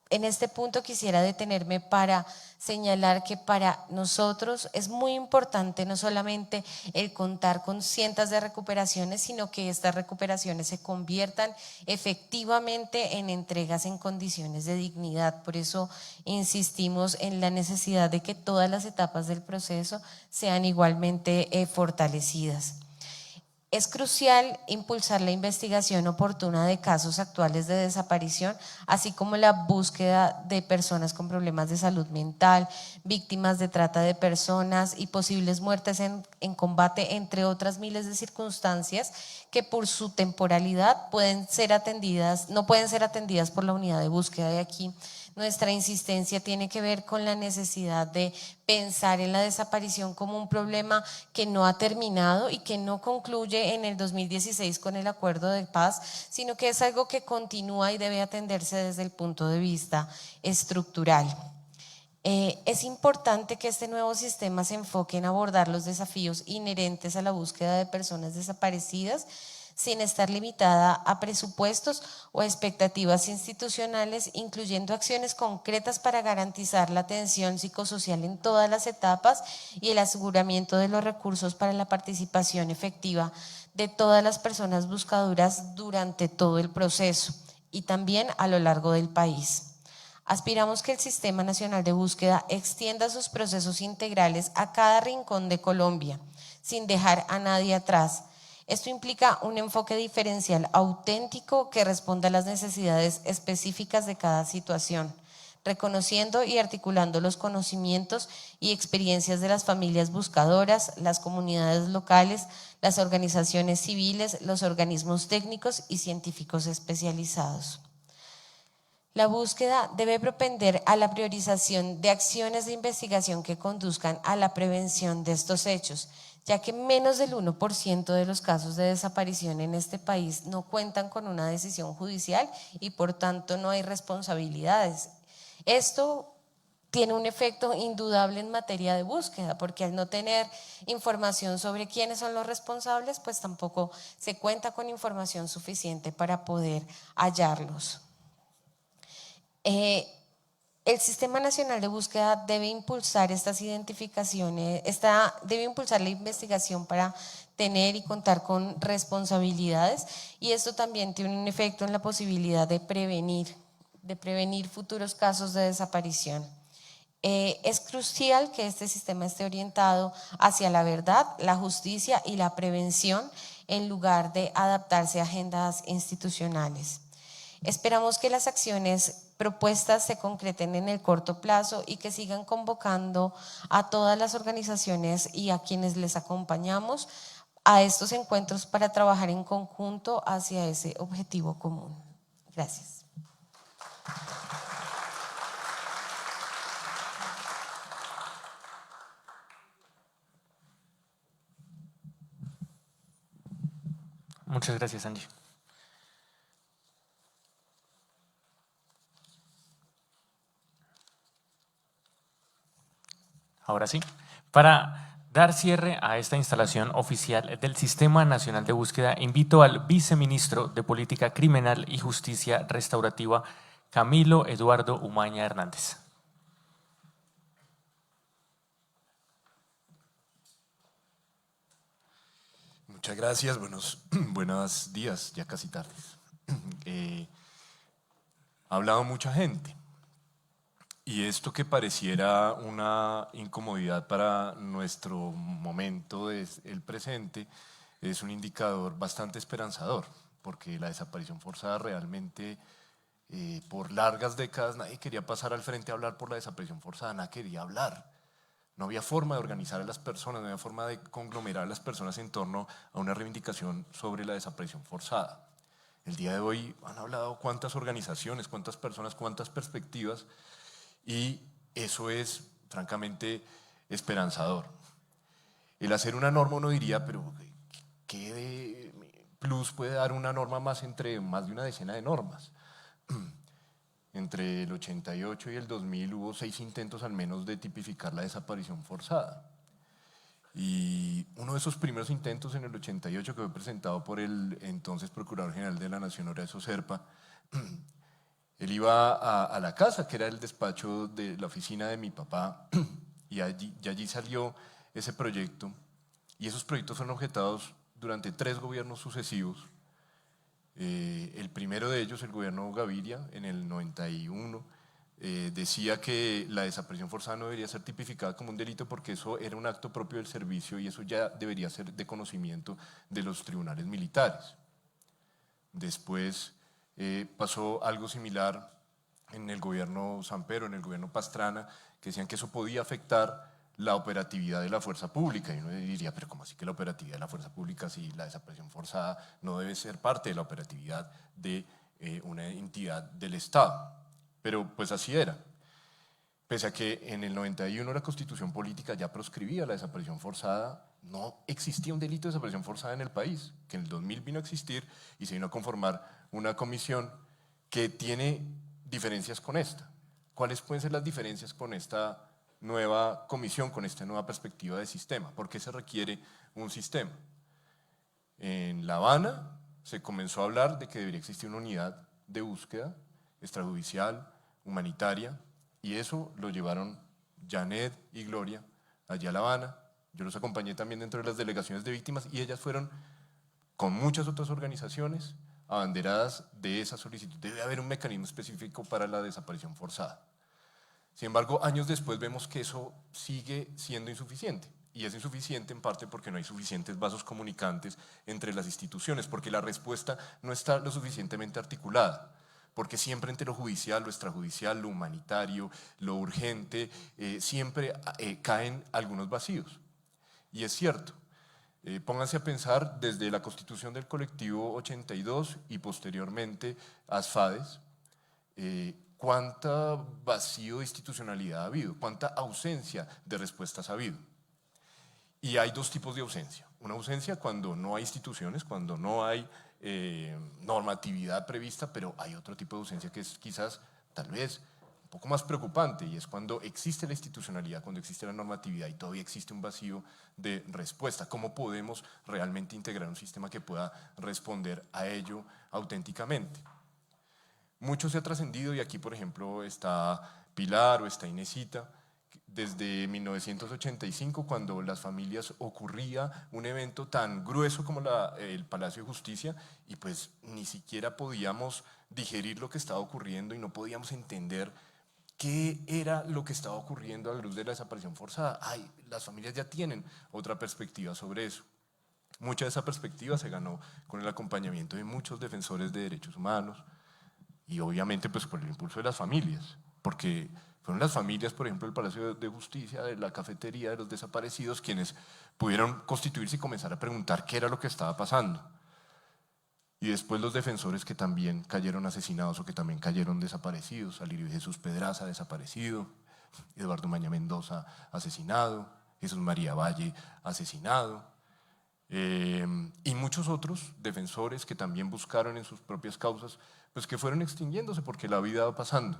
En este punto quisiera detenerme para señalar que para nosotros es muy importante no solamente el contar con cientos de recuperaciones, sino que estas recuperaciones se conviertan efectivamente en entregas en condiciones de dignidad. Por eso insistimos en la necesidad de que todas las etapas del proceso sean igualmente fortalecidas. Es crucial impulsar la investigación oportuna de casos actuales de desaparición, así como la búsqueda de personas con problemas de salud mental, víctimas de trata de personas y posibles muertes en combate, entre otras miles de circunstancias que por su temporalidad no pueden ser atendidas por la unidad de búsqueda. Y aquí nuestra insistencia tiene que ver con la necesidad de pensar en la desaparición como un problema que no ha terminado y que no concluye en el 2016 con el acuerdo de paz, sino que es algo que continúa y debe atenderse desde el punto de vista estructural. Es importante que este nuevo sistema se enfoque en abordar los desafíos inherentes a la búsqueda de personas desaparecidas sin estar limitada a presupuestos o expectativas institucionales, incluyendo acciones concretas para garantizar la atención psicosocial en todas las etapas y el aseguramiento de los recursos para la participación efectiva de todas las personas buscadoras durante todo el proceso y también a lo largo del país. Aspiramos que el Sistema Nacional de Búsqueda extienda sus procesos integrales a cada rincón de Colombia, sin dejar a nadie atrás. Esto implica un enfoque diferencial auténtico que responda a las necesidades específicas de cada situación, reconociendo y articulando los conocimientos y experiencias de las familias buscadoras, las comunidades locales, las organizaciones civiles, los organismos técnicos y científicos especializados. La búsqueda debe propender a la priorización de acciones de investigación que conduzcan a la prevención de estos hechos, ya que menos del 1% de los casos de desaparición en este país no cuentan con una decisión judicial y por tanto no hay responsabilidades. Esto tiene un efecto indudable en materia de búsqueda, porque al no tener información sobre quiénes son los responsables, pues tampoco se cuenta con información suficiente para poder hallarlos. El Sistema Nacional de Búsqueda debe impulsar estas identificaciones, debe impulsar la investigación para tener y contar con responsabilidades, y esto también tiene un efecto en la posibilidad de prevenir futuros casos de desaparición. Es crucial que este sistema esté orientado hacia la verdad, la justicia y la prevención en lugar de adaptarse a agendas institucionales. Esperamos que las acciones propuestas se concreten en el corto plazo y que sigan convocando a todas las organizaciones y a quienes les acompañamos a estos encuentros para trabajar en conjunto hacia ese objetivo común. Gracias. Muchas gracias, Angie. Ahora sí, para dar cierre a esta instalación oficial del Sistema Nacional de Búsqueda, invito al viceministro de Política Criminal y Justicia Restaurativa, Camilo Eduardo Umaña Hernández. Muchas gracias, buenos días, ya casi tardes. Ha hablado mucha gente y esto que pareciera una incomodidad para nuestro momento, el presente, es un indicador bastante esperanzador, porque la desaparición forzada realmente, por largas décadas nadie quería pasar al frente a hablar por la desaparición forzada, nadie quería hablar. No había forma de organizar a las personas, no había forma de conglomerar a las personas en torno a una reivindicación sobre la desaparición forzada. El día de hoy han hablado cuántas organizaciones, cuántas personas, cuántas perspectivas, y eso es francamente esperanzador. El hacer una norma, uno diría, pero ¿qué plus puede dar una norma más entre más de una decena de normas? Entre el 88 y el 2000 hubo 6 intentos al menos de tipificar la desaparición forzada. Y uno de esos primeros intentos en el 88, que fue presentado por el entonces Procurador General de la Nación, Horacio Serpa, él iba a la casa, que era el despacho de la oficina de mi papá, y allí salió ese proyecto, y esos proyectos son objetados durante 3 gobiernos sucesivos. El primero de ellos, el gobierno Gaviria, en el 91, decía que la desaparición forzada no debería ser tipificada como un delito porque eso era un acto propio del servicio y eso ya debería ser de conocimiento de los tribunales militares. Después pasó algo similar en el gobierno Samper, en el gobierno Pastrana, que decían que eso podía afectar la operatividad de la fuerza pública. Y uno diría, pero ¿cómo así que la operatividad de la fuerza pública si la desaparición forzada no debe ser parte de la operatividad de una entidad del Estado? Pero pues así era. Pese a que en el 91 la Constitución Política ya proscribía la desaparición forzada, no existía un delito de desaparición forzada en el país, que en el 2000 vino a existir y se vino a conformar una comisión que tiene diferencias con esta. ¿Cuáles pueden ser las diferencias con esta nueva comisión, con esta nueva perspectiva de sistema? ¿Por qué se requiere un sistema? En La Habana se comenzó a hablar de que debería existir una unidad de búsqueda extrajudicial, humanitaria, y eso lo llevaron Janet y Gloria allá a La Habana. Yo los acompañé también dentro de las delegaciones de víctimas y ellas fueron con muchas otras organizaciones abanderadas de esa solicitud. Debe haber un mecanismo específico para la desaparición forzada. Sin embargo, años después vemos que eso sigue siendo insuficiente. Y es insuficiente en parte porque no hay suficientes vasos comunicantes entre las instituciones, porque la respuesta no está lo suficientemente articulada, porque siempre entre lo judicial, lo extrajudicial, lo humanitario, lo urgente, siempre caen algunos vacíos. Y es cierto, pónganse a pensar desde la constitución del colectivo 82 y posteriormente ASFADES, cuánta vacío de institucionalidad ha habido, cuánta ausencia de respuestas ha habido. Y hay 2 tipos de ausencia. Una ausencia cuando no hay instituciones, cuando no hay normatividad prevista, pero hay otro tipo de ausencia que es quizás, tal vez, un poco más preocupante, y es cuando existe la institucionalidad, cuando existe la normatividad y todavía existe un vacío de respuesta. ¿Cómo podemos realmente integrar un sistema que pueda responder a ello auténticamente? Mucho se ha trascendido, y aquí por ejemplo está Pilar o está Inesita, desde 1985, cuando las familias ocurría un evento tan grueso como el Palacio de Justicia, y pues ni siquiera podíamos digerir lo que estaba ocurriendo y no podíamos entender qué era lo que estaba ocurriendo a la luz de la desaparición forzada. Las familias ya tienen otra perspectiva sobre eso. Mucha de esa perspectiva se ganó con el acompañamiento de muchos defensores de derechos humanos y obviamente pues por el impulso de las familias, porque fueron las familias, por ejemplo, del Palacio de Justicia, de la cafetería, de los desaparecidos, quienes pudieron constituirse y comenzar a preguntar qué era lo que estaba pasando. Y después los defensores que también cayeron asesinados o que también cayeron desaparecidos. Alirio Jesús Pedraza, desaparecido. Eduardo Maña Mendoza, asesinado. Jesús María Valle, asesinado. Y muchos otros defensores que también buscaron en sus propias causas, pues que fueron extinguiéndose porque la vida va pasando.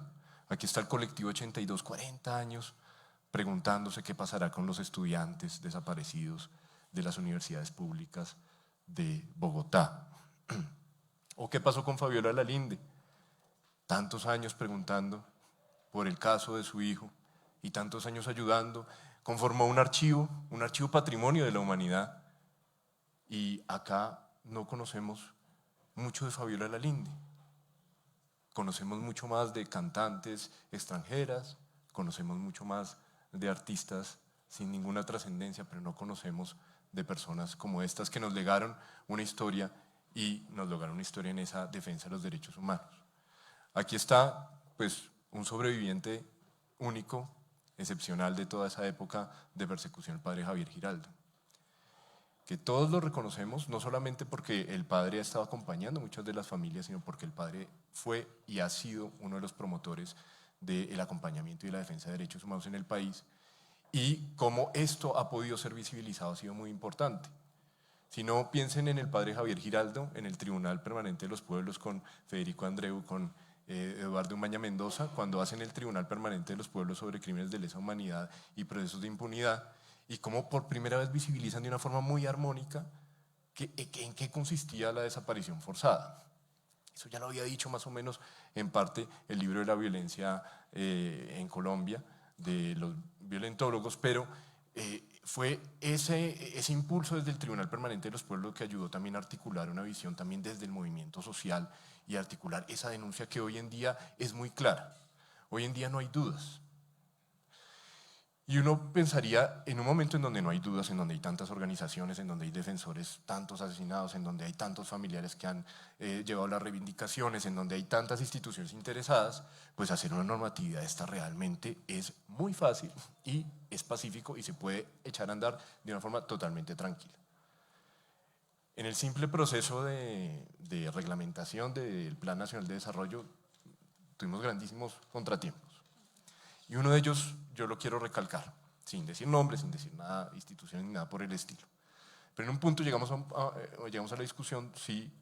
Aquí está el colectivo 82, 40 años, preguntándose qué pasará con los estudiantes desaparecidos de las universidades públicas de Bogotá. ¿O qué pasó con Fabiola Lalinde? Tantos años preguntando por el caso de su hijo y tantos años ayudando. Conformó un archivo patrimonio de la humanidad. Y acá no conocemos mucho de Fabiola Lalinde. Conocemos mucho más de cantantes extranjeras, conocemos mucho más de artistas sin ninguna trascendencia, pero no conocemos de personas como estas que nos legaron una historia y nos lograron una historia en esa defensa de los derechos humanos. Aquí está pues un sobreviviente único, excepcional de toda esa época de persecución, el padre Javier Giraldo, que todos lo reconocemos no solamente porque el padre ha estado acompañando a muchas de las familias, sino porque el padre fue y ha sido uno de los promotores del acompañamiento y la defensa de derechos humanos en el país, y cómo esto ha podido ser visibilizado ha sido muy importante. Si no, piensen en el padre Javier Giraldo, en el Tribunal Permanente de los Pueblos con Federico Andreu, con Eduardo Maña Mendoza, cuando hacen el Tribunal Permanente de los Pueblos sobre crímenes de lesa humanidad y procesos de impunidad, y cómo por primera vez visibilizan de una forma muy armónica en qué consistía la desaparición forzada. Eso ya lo había dicho más o menos en parte el libro de la violencia en Colombia, de los violentólogos, pero fue ese impulso desde el Tribunal Permanente de los Pueblos que ayudó también a articular una visión también desde el movimiento social y articular esa denuncia que hoy en día es muy clara. Hoy en día no hay dudas. Y uno pensaría, en un momento en donde no hay dudas, en donde hay tantas organizaciones, en donde hay defensores, tantos asesinados, en donde hay tantos familiares que han llevado las reivindicaciones, en donde hay tantas instituciones interesadas, pues hacer una normatividad esta realmente es muy fácil y es pacífico y se puede echar a andar de una forma totalmente tranquila. En el simple proceso de reglamentación del Plan Nacional de Desarrollo tuvimos grandísimos contratiempos. Y uno de ellos yo lo quiero recalcar, sin decir nombres, sin decir nada, instituciones ni nada por el estilo. Pero en un punto llegamos a la discusión si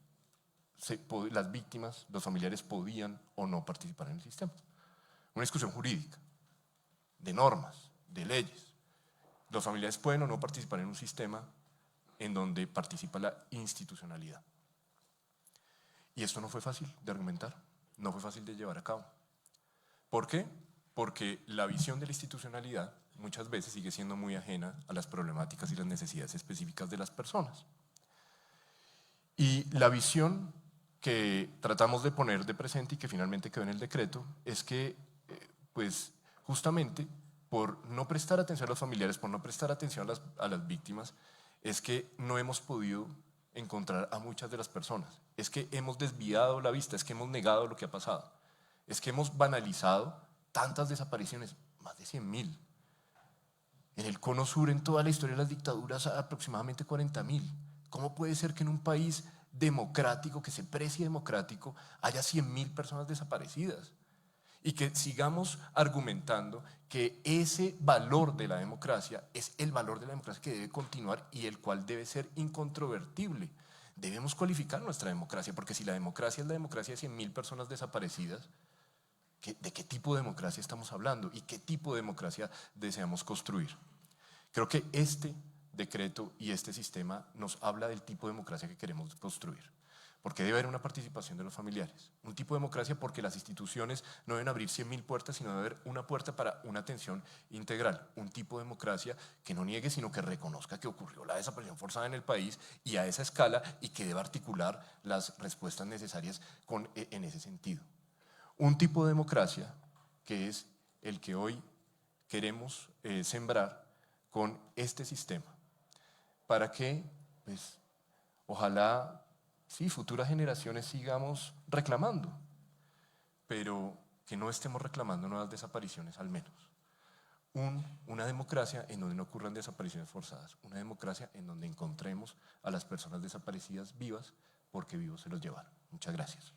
las víctimas, los familiares podían o no participar en el sistema. Una discusión jurídica, de normas, de leyes. Los familiares pueden o no participar en un sistema en donde participa la institucionalidad. Y esto no fue fácil de argumentar, no fue fácil de llevar a cabo. ¿Por qué? Porque la visión de la institucionalidad muchas veces sigue siendo muy ajena a las problemáticas y las necesidades específicas de las personas. Y la visión que tratamos de poner de presente y que finalmente quedó en el decreto es que, pues justamente por no prestar atención a los familiares, por no prestar atención a las víctimas, es que no hemos podido encontrar a muchas de las personas. Es que hemos desviado la vista, es que hemos negado lo que ha pasado, es que hemos banalizado tantas desapariciones, más de 100.000. En el Cono Sur, en toda la historia de las dictaduras, aproximadamente 40.000. ¿Cómo puede ser que en un país democrático, que se precie democrático, haya 100.000 personas desaparecidas? Y que sigamos argumentando que ese valor de la democracia es el valor de la democracia que debe continuar y el cual debe ser incontrovertible. Debemos cualificar nuestra democracia, porque si la democracia es la democracia de 100.000 personas desaparecidas, ¿de qué tipo de democracia estamos hablando y qué tipo de democracia deseamos construir? Creo que este decreto y este sistema nos habla del tipo de democracia que queremos construir. porque debe haber una participación de los familiares. Un tipo de democracia porque las instituciones no deben abrir 100.000 puertas, sino debe haber una puerta para una atención integral. Un tipo de democracia que no niegue, sino que reconozca que ocurrió la desaparición forzada en el país y a esa escala, y que deba articular las respuestas necesarias en ese sentido. Un tipo de democracia que es el que hoy queremos sembrar con este sistema, para que, pues, ojalá, sí, futuras generaciones sigamos reclamando, pero que no estemos reclamando nuevas desapariciones al menos. Una democracia en donde no ocurran desapariciones forzadas, una democracia en donde encontremos a las personas desaparecidas vivas porque vivos se los llevaron. Muchas gracias.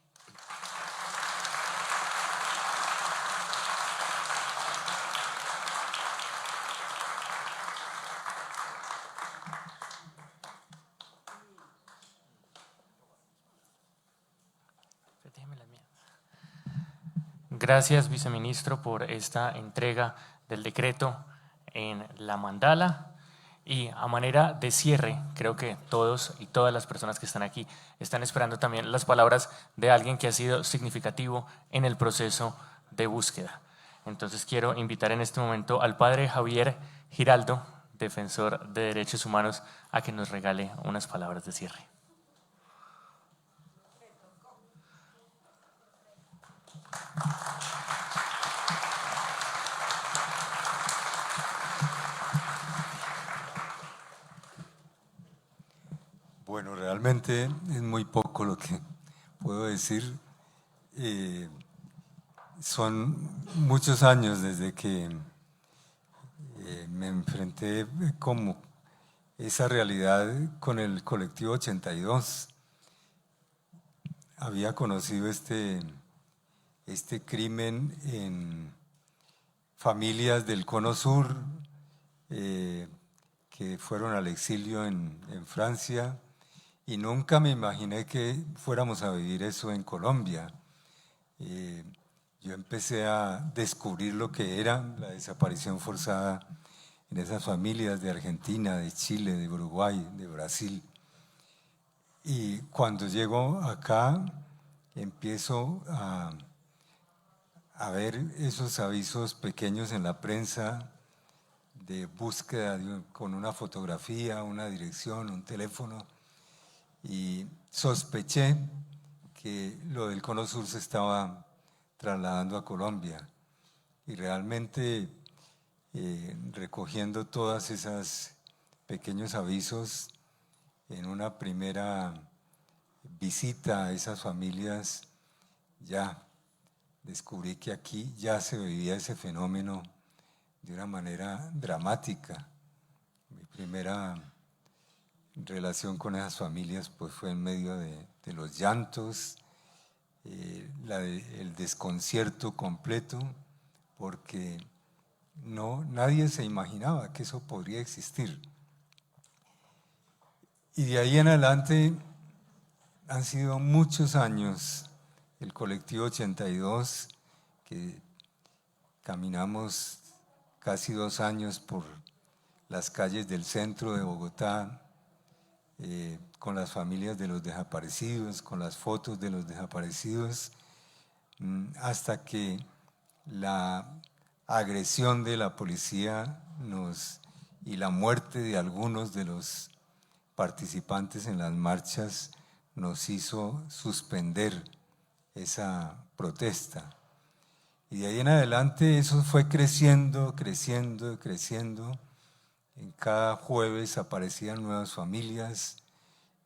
Gracias, viceministro, por esta entrega del decreto en la mandala. Y a manera de cierre, creo que todos y todas las personas que están aquí están esperando también las palabras de alguien que ha sido significativo en el proceso de búsqueda. Entonces quiero invitar en este momento al padre Javier Giraldo, defensor de derechos humanos, a que nos regale unas palabras de cierre. Bueno, realmente es muy poco lo que puedo decir. Son muchos años desde que me enfrenté como esa realidad con el colectivo 82. Había conocido este crimen en familias del Cono Sur que fueron al exilio en Francia, y nunca me imaginé que fuéramos a vivir eso en Colombia. Yo empecé a descubrir lo que era la desaparición forzada en esas familias de Argentina, de Chile, de Uruguay, de Brasil. Y cuando llego acá, empiezo a ver esos avisos pequeños en la prensa de búsqueda con una fotografía, una dirección, un teléfono, y sospeché que lo del Cono Sur se estaba trasladando a Colombia. Y realmente recogiendo todas esas pequeños avisos en una primera visita a esas familias, ya descubrí que aquí ya se vivía ese fenómeno de una manera dramática. Mi primera relación con esas familias pues fue en medio de los llantos, el desconcierto completo, porque nadie se imaginaba que eso podría existir. Y de ahí en adelante han sido muchos años, el colectivo 82, que caminamos casi 2 años por las calles del centro de Bogotá, con las familias de los desaparecidos, con las fotos de los desaparecidos, hasta que la agresión de la policía y la muerte de algunos de los participantes en las marchas nos hizo suspender esa protesta. Y de ahí en adelante eso fue creciendo, creciendo, creciendo. En cada jueves aparecían nuevas familias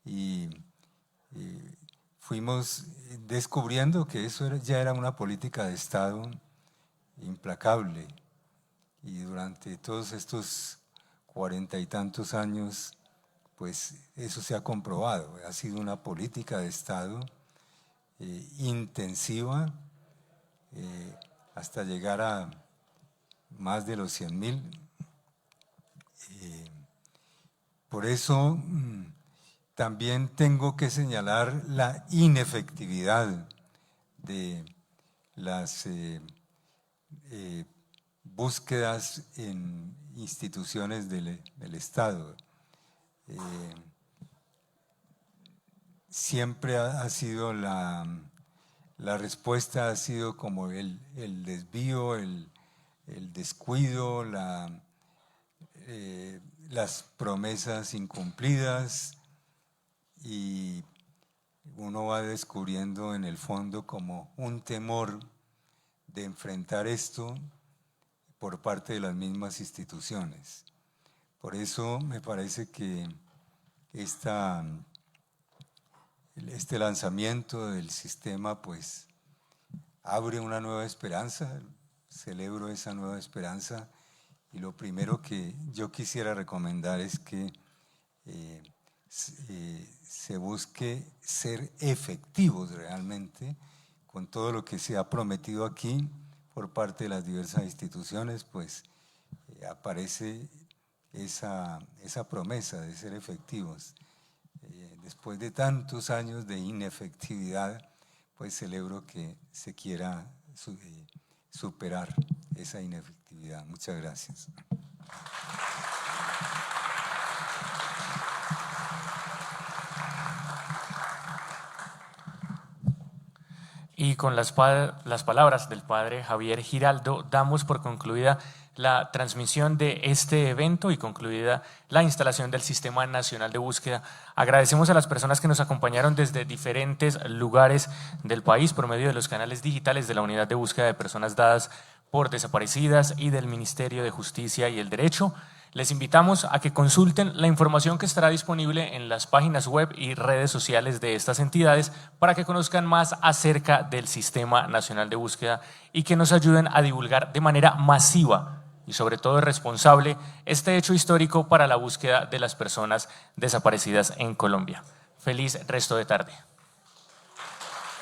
y fuimos descubriendo que eso ya era una política de Estado implacable. Y durante todos estos 40 y tantos años, pues eso se ha comprobado. Ha sido una política de Estado intensiva hasta llegar a más de los 100.000. Por eso también tengo que señalar la inefectividad de las búsquedas en instituciones del Estado. siempre ha sido la respuesta ha sido como el desvío, el descuido, las promesas incumplidas, y uno va descubriendo en el fondo como un temor de enfrentar esto por parte de las mismas instituciones. Por eso me parece que este lanzamiento del sistema pues abre una nueva esperanza. Celebro esa nueva esperanza, y lo primero que yo quisiera recomendar es que se busque ser efectivos realmente con todo lo que se ha prometido aquí por parte de las diversas instituciones. Pues aparece esa promesa de ser efectivos. Después de tantos años de inefectividad, pues celebro que se quiera superar esa inefectividad. Muchas gracias. Y con las palabras del padre Javier Giraldo damos por concluida la transmisión de este evento y concluida la instalación del Sistema Nacional de Búsqueda. Agradecemos a las personas que nos acompañaron desde diferentes lugares del país por medio de los canales digitales de la Unidad de Búsqueda de Personas Dadas por Desaparecidas y del Ministerio de Justicia y el Derecho. Les invitamos a que consulten la información que estará disponible en las páginas web y redes sociales de estas entidades para que conozcan más acerca del Sistema Nacional de Búsqueda y que nos ayuden a divulgar de manera masiva y sobre todo responsable este hecho histórico para la búsqueda de las personas desaparecidas en Colombia. Feliz resto de tarde.